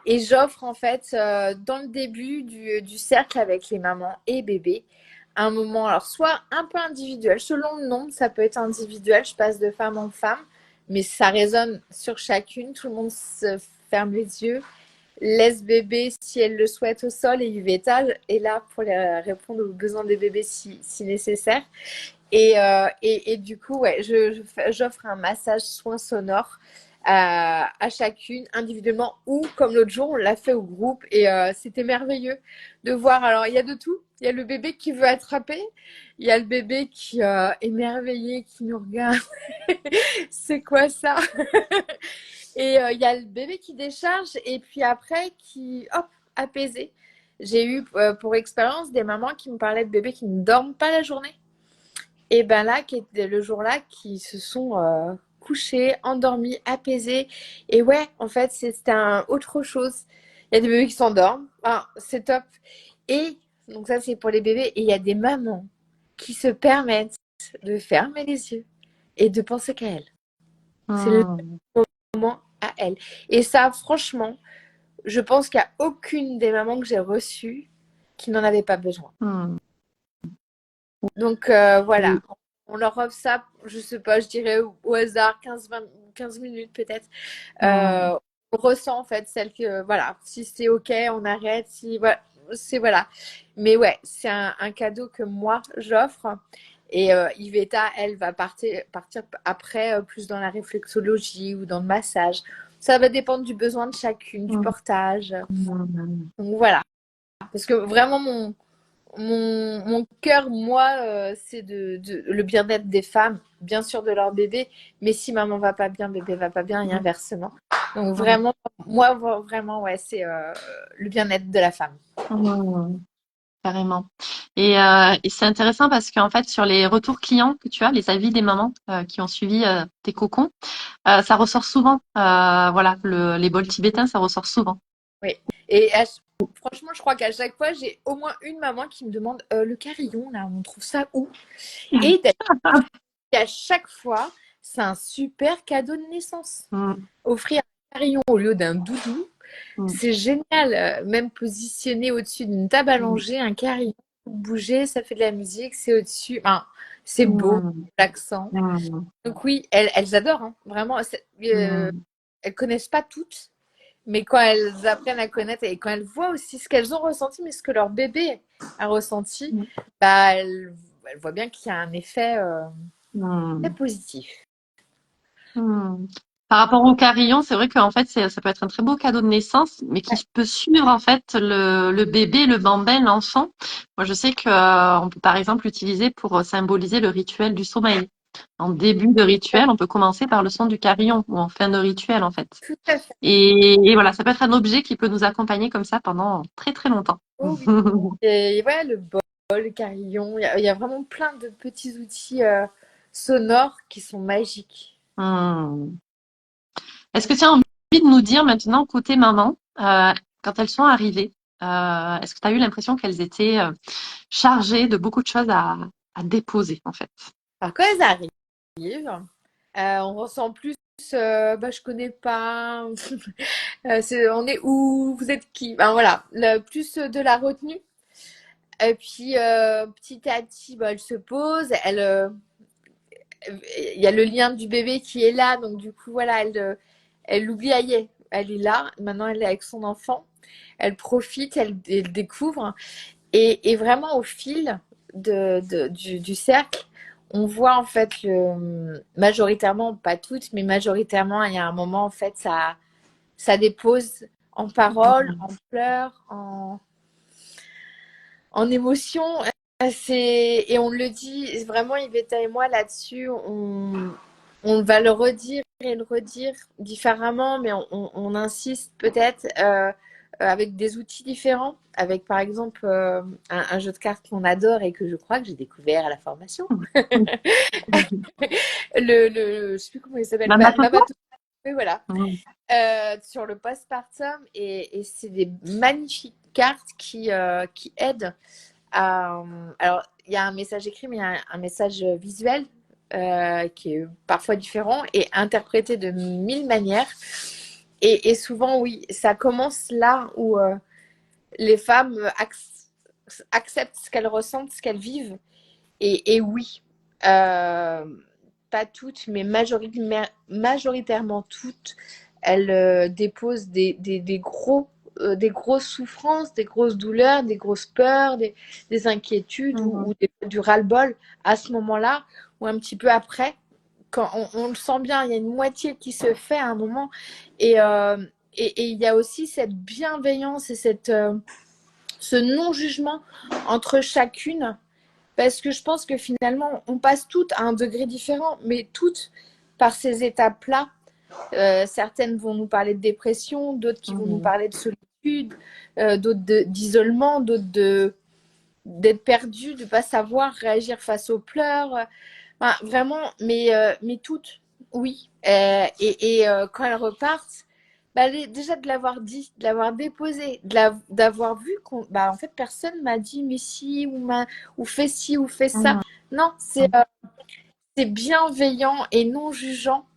Et j'offre en fait, dans le début du cercle avec les mamans et bébés, un moment, alors soit un peu individuel, selon le nombre, ça peut être individuel, je passe de femme en femme, mais ça résonne sur chacune, tout le monde se ferme les yeux, laisse bébé si elle le souhaite au sol et Yvetta est là pour répondre aux besoins des bébés si nécessaire. Et du coup, ouais, j'offre un massage soin sonore à chacune individuellement ou comme l'autre jour, on l'a fait au groupe et c'était merveilleux de voir. Alors, il y a de tout. Il y a le bébé qui veut attraper, il y a le bébé qui est émerveillé, qui nous regarde. C'est quoi ça? Et il y a le bébé qui décharge et puis après qui, hop, apaisé. J'ai eu pour expérience des mamans qui me parlaient de bébés qui ne dorment pas la journée. Et ben là, le jour-là, qui se sont couchés, endormis, apaisés. Et ouais, en fait, c'était autre chose. Il y a des bébés qui s'endorment. Ah, c'est top. Et donc ça, c'est pour les bébés. Et il y a des mamans qui se permettent de fermer les yeux et de penser qu'à elles. C'est le Hmm. moment à elles. Et ça, franchement, je pense qu'il n'y a aucune des mamans que j'ai reçues qui n'en avait pas besoin. Hmm. Donc Oui. voilà, on leur offre ça, je sais pas, je dirais au hasard 15 minutes peut-être. Hmm. On ressent en fait celle que, voilà, si c'est ok, on arrête, si voilà, c'est voilà. Mais ouais, c'est un cadeau que moi j'offre. Et Iveta, elle, va partir après plus dans la réflexologie ou dans le massage. Ça va dépendre du besoin de chacune, du Hmm. portage. Hmm. Donc voilà. Parce que vraiment, mon cœur, moi, c'est le bien-être des femmes, bien sûr de leur bébé, mais si maman va pas bien, bébé va pas bien et Mm. inversement. Donc Mm. vraiment, moi, vraiment, ouais, c'est le bien-être de la femme. Mm. Carrément. Et c'est intéressant parce qu'en fait, sur les retours clients que tu as, les avis des mamans qui ont suivi tes cocons, ça ressort souvent. Voilà, les bols tibétains, ça ressort souvent. Oui. Et franchement, je crois qu'à chaque fois, j'ai au moins une maman qui me demande le carillon, là, on trouve ça où? Et à chaque fois, c'est un super cadeau de naissance. Mm. Offrir un carillon au lieu d'un doudou, Mm. c'est génial. Même positionné au-dessus d'une table à Mm. langer, un carillon, bouger, ça fait de la musique, c'est au-dessus. Enfin, c'est beau, Mm. l'accent. Mm. Donc oui, elles adorent, hein, vraiment. Mm. Elles connaissent pas toutes, mais quand elles apprennent à connaître et quand elles voient aussi ce qu'elles ont ressenti, mais ce que leur bébé a ressenti, bah, elles voient bien qu'il y a un effet très Mm. positif. Hmm. Par rapport au carillon, c'est vrai qu'en fait, ça peut être un très beau cadeau de naissance, mais qui peut suivre en fait le bébé, le bambin, l'enfant. Moi, je sais que on peut par exemple l'utiliser pour symboliser le rituel du sommeil. En début de rituel, on peut commencer par le son du carillon ou en fin de rituel en fait. Tout à fait. Et voilà, ça peut être un objet qui peut nous accompagner comme ça pendant très très longtemps. Oh oui. Et ouais, le bol, le carillon, il y a vraiment plein de petits outils sonores qui sont magiques. Hmm. Est-ce que tu as envie de nous dire maintenant, côté maman, quand elles sont arrivées, est-ce que tu as eu l'impression qu'elles étaient chargées de beaucoup de choses à déposer, en fait? Alors quand elles arrivent, on ressent plus, bah, je connais pas, on est où, vous êtes qui? Ben voilà, plus de la retenue. Et puis petit à petit, bah, elle se pose, il y a le lien du bébé qui est là, donc du coup voilà, elle l'oublie, elle est là, maintenant elle est avec son enfant, elle profite, elle découvre, et vraiment au fil du cercle, on voit en fait majoritairement, pas toutes, mais majoritairement, il y a un moment en fait ça dépose en paroles, en pleurs, en émotion. Et on le dit vraiment, Yvetta et moi, là-dessus, on va le redire et le redire différemment, mais on insiste peut-être avec des outils différents, avec par exemple un jeu de cartes qu'on adore et que je crois que j'ai découvert à la formation. Je sais plus comment il s'appelle, Mama Toto? Mabato. Oui, voilà. Sur le postpartum, et c'est des magnifiques cartes qui aident alors, il y a un message écrit, mais il y a un message visuel qui est parfois différent et interprété de mille manières. Et souvent, oui, ça commence là où les femmes acceptent ce qu'elles ressentent, ce qu'elles vivent. Et oui, euh, pas toutes, mais majoritairement toutes, elles déposent des grosses souffrances, des grosses douleurs, des grosses peurs, des inquiétudes ou du ras-le-bol à ce moment-là, ou un petit peu après, quand on le sent bien, il y a une moitié qui se fait à un moment, et, euh, et il y a aussi cette bienveillance et ce non-jugement entre chacune, parce que je pense que finalement, on passe toutes à un degré différent, mais toutes par ces étapes-là. Certaines vont nous parler de dépression, d'autres qui vont nous parler de solitude, d'autres d'isolement, d'autres d'être perdu, de ne pas savoir réagir face aux pleurs. Enfin, vraiment, mais toutes, oui. Quand elles repartent, bah, déjà de l'avoir dit, de l'avoir déposé, d'avoir vu qu'on, bah, en fait, personne m'a dit mais si, ou fait ci, ou fait ça. Non, c'est bienveillant et non jugeant.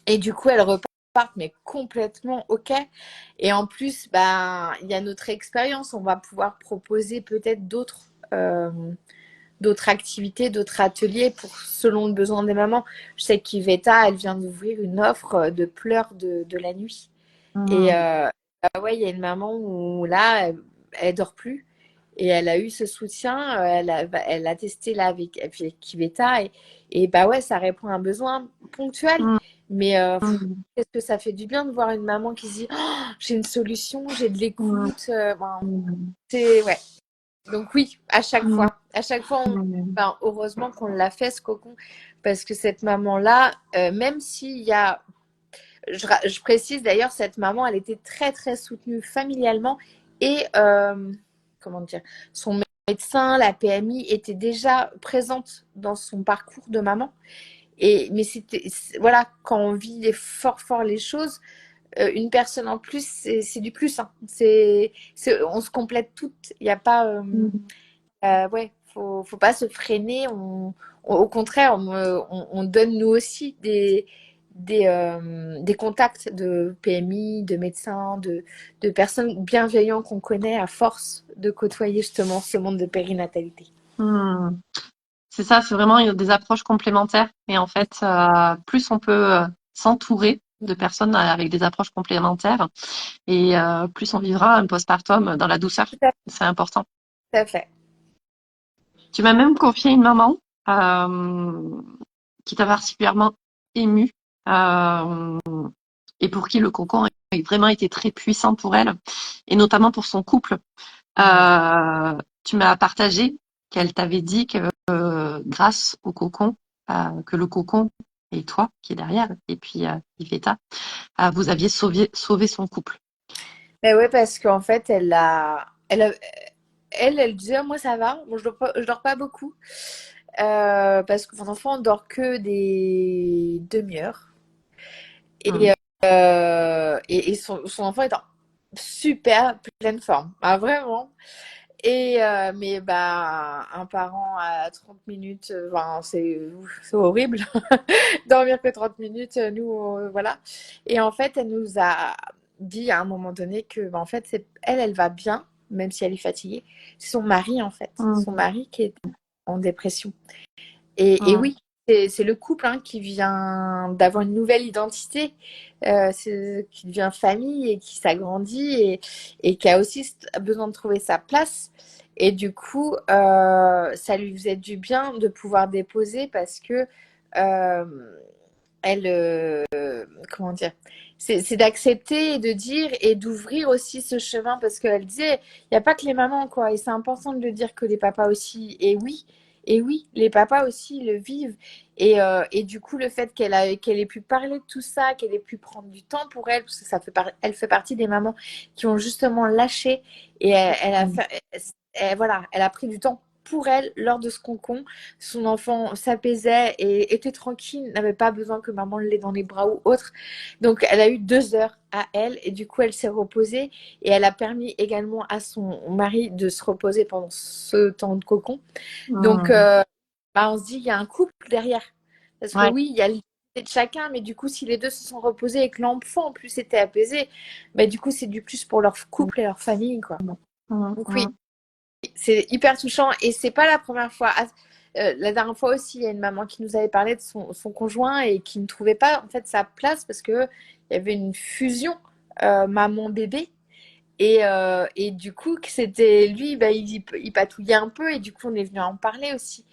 Et du coup, elles repartent, mais complètement OK. Et en plus, bah, il y a notre expérience. On va pouvoir proposer peut-être euh, d'autres activités, d'autres ateliers selon le besoin des mamans. Je sais qu'Yvetta, elle vient d'ouvrir une offre de pleurs de la nuit. Et bah ouais, il y a une maman où là, elle dort plus. Et elle a eu ce soutien, elle a testé là avec Iveta, et bah ouais, ça répond à un besoin ponctuel. Mais qu'est-ce que ça fait du bien de voir une maman qui se dit: oh, j'ai une solution, j'ai de l'écoute. Ben, c'est ouais. Donc oui, à chaque fois, Mm. enfin, heureusement qu'on l'a fait ce cocon, parce que cette maman-là, même s'il y a, je précise d'ailleurs, cette maman, elle était très très soutenue familialement et comment dire, son médecin, la PMI était déjà présente dans son parcours de maman. Et mais voilà, quand on vit fort les choses, une personne en plus, c'est du plus. Hein. On se complète toutes. Il n'y a pas. Mm. Ouais, faut pas se freiner. Au contraire, on donne nous aussi des contacts de PMI, de médecins, de personnes bienveillantes qu'on connaît à force de côtoyer justement ce monde de périnatalité. Mm. C'est ça, c'est vraiment des approches complémentaires. Et en fait, plus on peut s'entourer de personnes avec des approches complémentaires, et plus on vivra un postpartum dans la douceur. Tout à C'est important. tout à fait. Tu m'as même confié une maman euh, qui t'a particulièrement émue, euh, et pour qui le cocon a vraiment été très puissant pour elle, et notamment pour son couple. Ouais. Tu m'as partagé qu'elle t'avait dit que grâce au cocon, que le cocon et toi qui est derrière, et puis Iveta, vous aviez sauvé son couple. Mais ouais, parce qu'en fait, elle disait, moi ça va, bon, je dors pas beaucoup, parce que mon enfant dort que des demi-heures. Et, Mm. et son enfant est en super pleine forme, ah, vraiment. Mais bah, un parent à 30 minutes, ben, c'est horrible. Dormir que 30 minutes, nous, voilà. Et en fait, elle nous a dit à un moment donné que, ben, en fait, elle va bien, même si elle est fatiguée. C'est son mari, en fait. Son Mm. mari qui est en dépression. Et Mm. oui, c'est le couple hein, qui vient d'avoir une nouvelle identité, qui devient famille et qui s'agrandit et qui a aussi besoin de trouver sa place. Et du coup, ça lui faisait du bien de pouvoir déposer parce que euh, elle, comment dire, c'est d'accepter et de dire et d'ouvrir aussi ce chemin parce qu'elle disait, il n'y a pas que les mamans, quoi. Et c'est important de le dire que les papas aussi. Et oui, les papas aussi le vivent. Et du coup, le fait qu'elle ait pu parler de tout ça, qu'elle ait pu prendre du temps pour elle, parce que elle fait partie des mamans qui ont justement lâché et elle a Mm. fait, voilà, elle a pris du temps pour elle lors de ce concon. Son enfant s'apaisait et était tranquille, n'avait pas besoin que maman l'ait dans les bras ou autre. Donc, elle a eu 2 heures à elle et du coup, elle s'est reposée et elle a permis également à son mari de se reposer pendant ce temps de cocon. Donc, Mm. bah, on se dit, il y a un couple derrière. Parce que Ouais. oui, il y a l'idée de chacun, mais du coup, si les deux se sont reposés et que l'enfant en plus était apaisé, bah, du coup, c'est du plus pour leur couple et leur famille, quoi. Mm. Donc oui, Mm. c'est hyper touchant et c'est pas la première fois. La dernière fois aussi, il y a une maman qui nous avait parlé de son conjoint et qui ne trouvait pas en fait sa place parce que il y avait une fusion maman-bébé et du coup que c'était lui, bah, il patouillait un peu et du coup on est venu en parler aussi.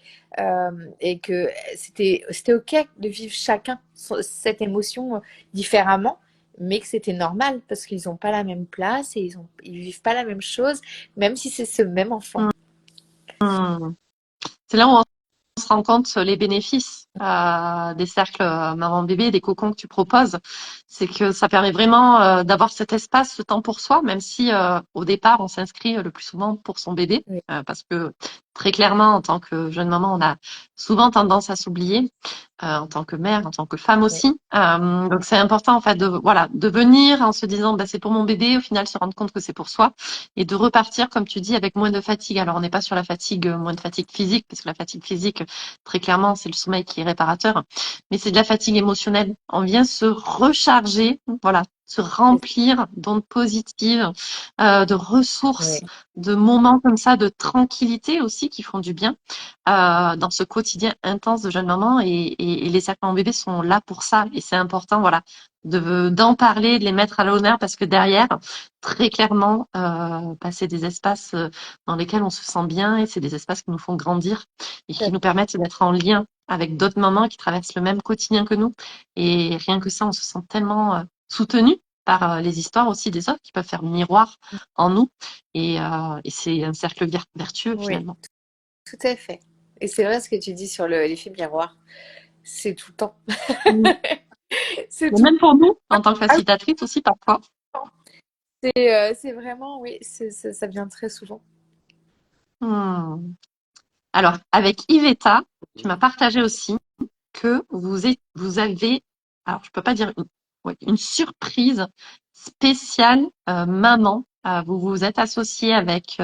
Et que c'était ok de vivre chacun cette émotion différemment, mais que c'était normal parce qu'ils n'ont pas la même place et ils vivent pas la même chose, même si c'est ce même enfant. Mm. C'est là où on se rend compte les bénéfices des cercles maman-bébé, des cocons que tu proposes. C'est que ça permet vraiment d'avoir cet espace, ce temps pour soi, même si au départ, on s'inscrit le plus souvent pour son bébé. Oui, Parce que très clairement, en tant que jeune maman, on a souvent tendance à s'oublier, en tant que mère, en tant que femme oui, aussi. Donc c'est important en fait de voilà de venir en se disant bah, c'est pour mon bébé, au final se rendre compte que c'est pour soi et de repartir comme tu dis avec moins de fatigue. Alors on n'est pas sur la fatigue, moins de fatigue physique parce que la fatigue physique très clairement c'est le sommeil qui est réparateur, mais c'est de la fatigue émotionnelle. On vient se recharger, voilà, se remplir d'ondes positives, de ressources, oui. de moments comme ça, de tranquillité aussi qui font du bien dans ce quotidien intense de jeune maman et les cercles en bébé sont là pour ça et c'est important voilà d'en parler, de les mettre à l'honneur parce que derrière très clairement bah, c'est des espaces dans lesquels on se sent bien et c'est des espaces qui nous font grandir et qui nous permettent d'être en lien avec d'autres mamans qui traversent le même quotidien que nous et rien que ça on se sent tellement soutenu par les histoires aussi des autres qui peuvent faire miroir en nous. Et c'est un cercle vertueux Oui, finalement. tout à fait. Et c'est vrai ce que tu dis sur l'effet miroir. C'est tout le temps. Mm. C'est Mais tout le même pour nous, temps. en tant que Ah oui, facilitatrice aussi parfois. c'est vraiment, oui, ça vient très souvent. Hmm. Alors, avec Iveta, tu m'as partagé aussi que vous avez, alors je peux pas dire une, ouais, une surprise spéciale maman. Vous vous êtes associé avec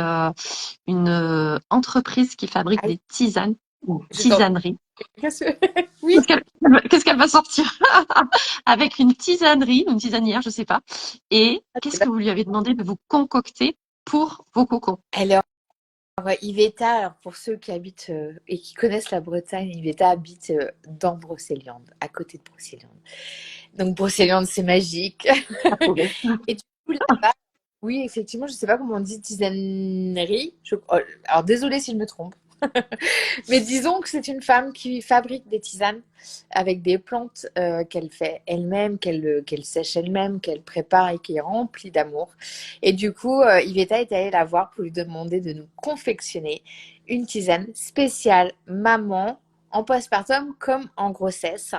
une entreprise qui fabrique Ah oui, des tisanes ou je t'en tisaneries. qu'est-ce que- Oui, Qu'est-ce qu'elle va sortir? Avec une tisanerie, une tisanière, je sais pas. Et qu'est-ce que vous lui avez demandé de vous concocter pour vos cocons? alors, Iveta, alors pour ceux qui habitent et qui connaissent la Bretagne, Iveta habite dans Brocéliande, à côté de Brocéliande. Donc Brocéliande, c'est magique. La forêt. Et du coup, là-bas, oui, effectivement, je ne sais pas comment on dit tisanerie. Oh, alors, désolée si je me trompe. Mais disons que c'est une femme qui fabrique des tisanes avec des plantes qu'elle fait elle-même, qu'elle sèche elle-même, qu'elle prépare et qui est remplie d'amour. Et du coup, Iveta est allée la voir pour lui demander de nous confectionner une tisane spéciale maman en postpartum comme en grossesse.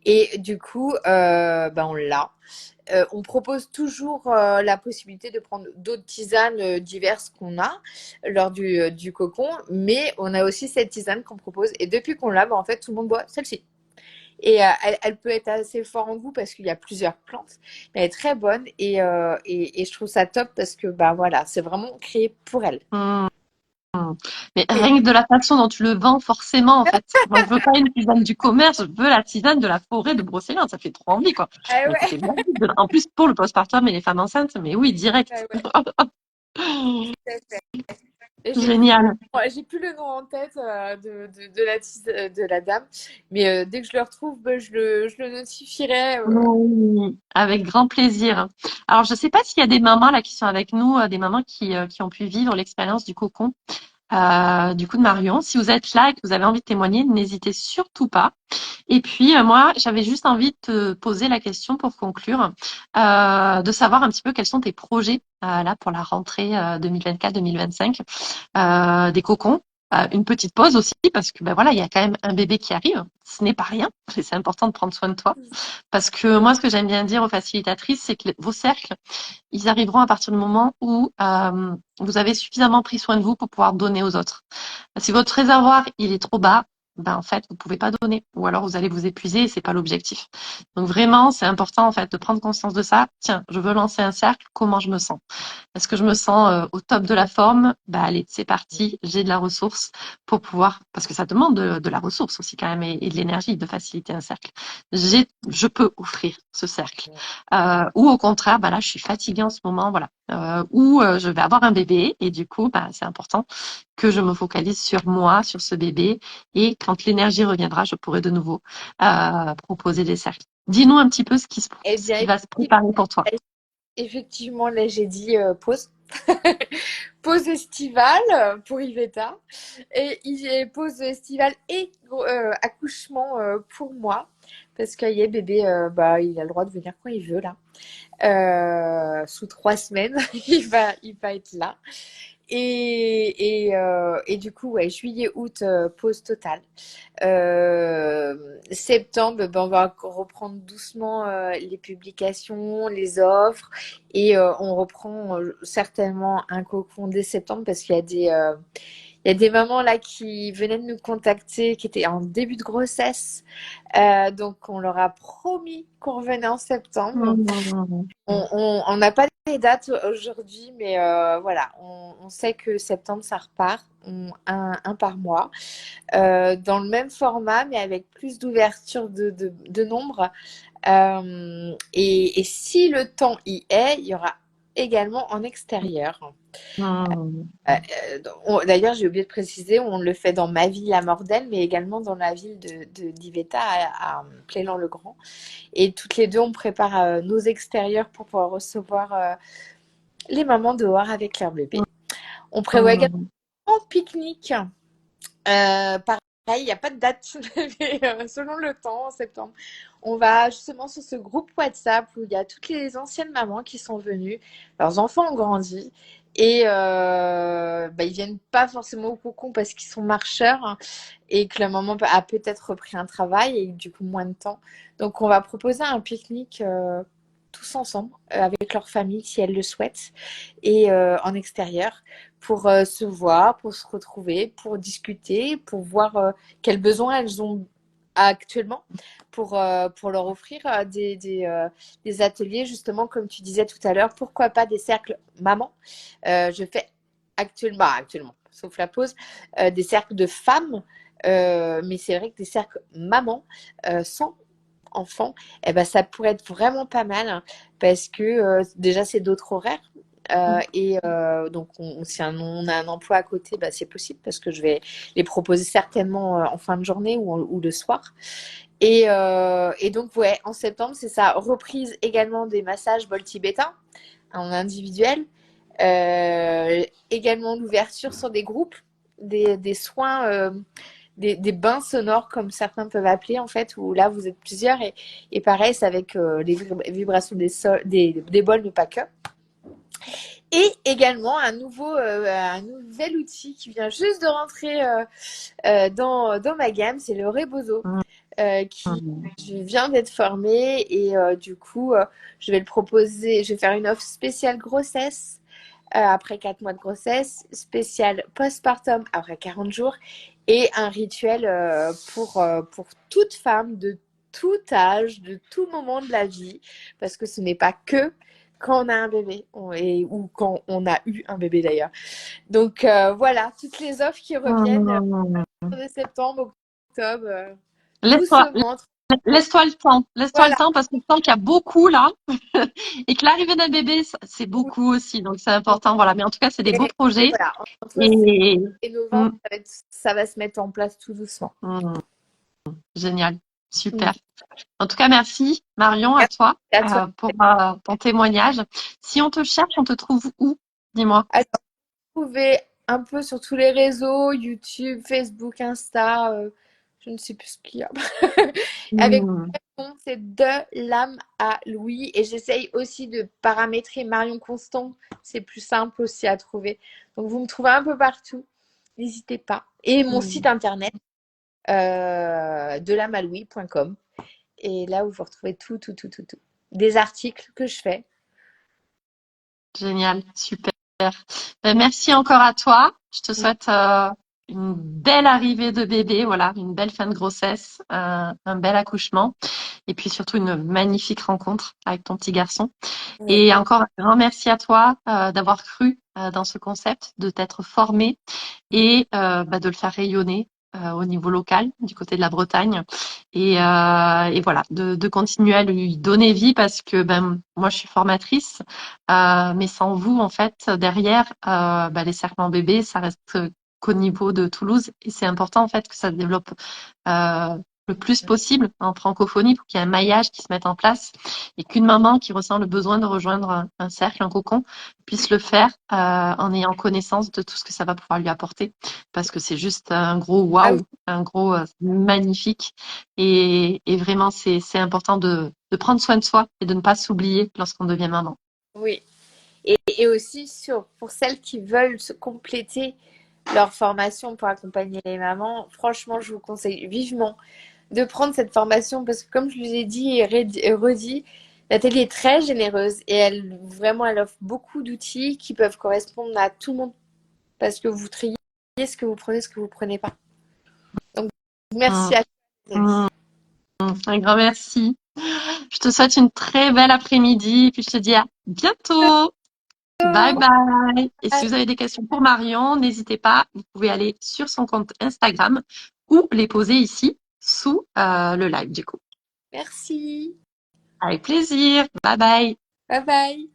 Et du coup, ben on l'a. On propose toujours la possibilité de prendre d'autres tisanes diverses qu'on a lors du cocon, mais on a aussi cette tisane qu'on propose. Et depuis qu'on l'a, bah, en fait, tout le monde boit celle-ci. Et elle peut être assez fort en goût parce qu'il y a plusieurs plantes, mais elle est très bonne et je trouve ça top parce que bah voilà, c'est vraiment créé pour elle. Hmm. Mais Et rien que de la façon dont tu le vends, forcément, en fait. Moi, je veux pas une tisane du commerce, je veux la tisane de la forêt de Brocéliande. Ça fait trop envie, quoi. ah Mais ouais, c'est magique. En plus, pour le postpartum et les femmes enceintes, mais oui, direct. ouais, ouais, tout à fait. Et Génial. j'ai plus le nom en tête de la dame, mais dès que je le retrouve, bah, je le notifierai. Oui, avec grand plaisir. Alors, je sais pas s'il y a des mamans là qui sont avec nous, des mamans qui ont pu vivre l'expérience du cocon, du coup de Marion. Si vous êtes là et que vous avez envie de témoigner, n'hésitez surtout pas. Et puis, moi, j'avais juste envie de te poser la question pour conclure, de savoir un petit peu quels sont tes projets là pour la rentrée 2024-2025, des cocons. Une petite pause aussi parce que ben voilà, il y a quand même un bébé qui arrive. Ce n'est pas rien et c'est important de prendre soin de toi. Parce que moi, ce que j'aime bien dire aux facilitatrices, c'est que vos cercles, ils arriveront à partir du moment où vous avez suffisamment pris soin de vous pour pouvoir donner aux autres. Si votre réservoir il est trop bas, ben en fait vous pouvez pas donner, ou alors vous allez vous épuiser et c'est pas l'objectif. Donc vraiment c'est important en fait de prendre conscience de ça. Tiens, je veux lancer un cercle, comment je me sens? Est-ce que je me sens au top de la forme? Bah allez, c'est parti, j'ai de la ressource pour pouvoir, parce que ça demande de la ressource aussi quand même et de l'énergie de faciliter un cercle. Je peux offrir ce cercle. Ou au contraire, bah là je suis fatiguée en ce moment, voilà. Ou je vais avoir un bébé et du coup, bah, c'est important que je me focalise sur moi, sur ce bébé. Et quand l'énergie reviendra, je pourrai de nouveau proposer des cercles. Dis-nous un petit peu Eh ce bien, qui va se préparer pour toi. effectivement, là, j'ai dit pause. Pause estivale pour Iveta. Et pause estivale et accouchement pour moi. Parce que y bébé, bah, il a le droit de venir quand il veut, là. Sous 3 semaines, il va être là. Et du coup, ouais, juillet, août, pause totale. Septembre, ben, on va reprendre doucement les publications, les offres et on reprend certainement un cocon dès septembre parce il y a des mamans là qui venaient de nous contacter, qui étaient en début de grossesse. Donc on leur a promis qu'on revenait en septembre. Mmh. On n'a pas les dates aujourd'hui, mais voilà, on sait que septembre ça repart, un par mois dans le même format, mais avec plus d'ouverture de nombre. Et si le temps y est, il y aura également en extérieur. Mmh. D'ailleurs, j'ai oublié de préciser, on le fait dans ma ville à Mordel, mais également dans la ville d'Iveta à Plélan-le-Grand. Et toutes les deux, on prépare nos extérieurs pour pouvoir recevoir les mamans dehors avec leur bébé. On prévoit également Mmh. un pique-nique par Il n'y a pas de date, mais selon le temps, en septembre, on va justement sur ce groupe WhatsApp où il y a toutes les anciennes mamans qui sont venues, leurs enfants ont grandi et ils viennent pas forcément au cocon parce qu'ils sont marcheurs, hein, et que la maman a peut-être repris un travail et du coup moins de temps. Donc on va proposer un pique-nique tous ensemble avec leur famille si elles le souhaitent et en extérieur pour se voir, pour se retrouver, pour discuter, pour voir quels besoins elles ont actuellement pour leur offrir des ateliers, justement, comme tu disais tout à l'heure, pourquoi pas des cercles maman. Je fais actuellement, sauf la pause, des cercles de femmes, mais c'est vrai que des cercles maman sans enfants, eh ben, ça pourrait être vraiment pas mal, hein, parce que déjà, c'est d'autres horaires. Donc, si on a un emploi à côté, bah, c'est possible parce que je vais les proposer certainement en fin de journée ou le soir. Et donc, ouais, en septembre, c'est ça. Reprise également des massages bol tibétain en individuel. Également l'ouverture sur des groupes, des soins, des bains sonores comme certains peuvent appeler en fait, où là vous êtes plusieurs et pareil, c'est avec les vibrations des bols, mais pas que. Et également un nouvel outil qui vient juste de rentrer dans ma gamme, c'est le Rebozo, qui vient d'être formé et du coup, je vais le proposer, je vais faire une offre spéciale grossesse après 4 mois de grossesse, spéciale postpartum après 40 jours et un rituel pour toute femme de tout âge, de tout moment de la vie, parce que ce n'est pas que quand on a un bébé ou quand on a eu un bébé d'ailleurs. Donc voilà, toutes les offres qui reviennent de septembre, octobre, Laisse-toi, doucement. laisse-toi le temps. Laisse-toi le Voilà. temps parce que je sens qu'il y a beaucoup là. Et que l'arrivée d'un bébé, c'est beaucoup aussi. Donc, c'est important. Voilà. Mais en tout cas, c'est des beaux Et projets. voilà, entre septembre Et et novembre, mm, ça va se mettre en place tout doucement. mm, génial. Mm. Super. En tout cas, merci Marion, à Merci toi, à toi. pour ton témoignage. Si on te cherche, on te trouve où? Dis-moi. Alors, vous pouvez un peu sur tous les réseaux, YouTube, Facebook, Insta, je ne sais plus ce qu'il y a. Avec Mm, mon nom, c'est de l'âme à Louis. Et j'essaye aussi de paramétrer Marion Constant. C'est plus simple aussi à trouver. Donc, vous me trouvez un peu partout. N'hésitez pas. Et mon site mm, internet, delamealouis.com. Et là où vous retrouvez tout. Des articles que je fais. génial. Super. Merci encore à toi. Je te souhaite une belle arrivée de bébé, voilà, une belle fin de grossesse, un bel accouchement et puis surtout une magnifique rencontre avec ton petit garçon. Oui. Et encore un grand merci à toi d'avoir cru dans ce concept, de t'être formé et de le faire rayonner au niveau local, du côté de la Bretagne. Et voilà, de continuer à lui donner vie parce que moi, je suis formatrice, mais sans vous, en fait, derrière, les cercles en bébé, ça reste qu'au niveau de Toulouse. Et c'est important, en fait, que ça se développe euh, le plus possible en francophonie pour qu'il y ait un maillage qui se mette en place et qu'une maman qui ressent le besoin de rejoindre un cercle, un cocon, puisse le faire en ayant connaissance de tout ce que ça va pouvoir lui apporter. Parce que c'est juste un gros Ah oui. waouh, un gros magnifique. Et vraiment, c'est important de prendre soin de soi et de ne pas s'oublier lorsqu'on devient maman. Oui. Et aussi pour celles qui veulent se compléter leur formation pour accompagner les mamans, franchement, je vous conseille vivement de prendre cette formation parce que comme je vous ai dit et redit, Nathalie est très généreuse et elle offre beaucoup d'outils qui peuvent correspondre à tout le monde parce que vous triez ce que vous prenez, ce que vous prenez pas. Donc, merci Mmh, à toi, Nathalie. mmh, un grand merci. Je te souhaite une très belle après-midi et puis je te dis à bientôt. Bye bye. Et si vous avez des questions pour Marion, n'hésitez pas, vous pouvez aller sur son compte Instagram ou les poser ici sous le live du coup. Merci. Avec plaisir. Bye bye. Bye bye.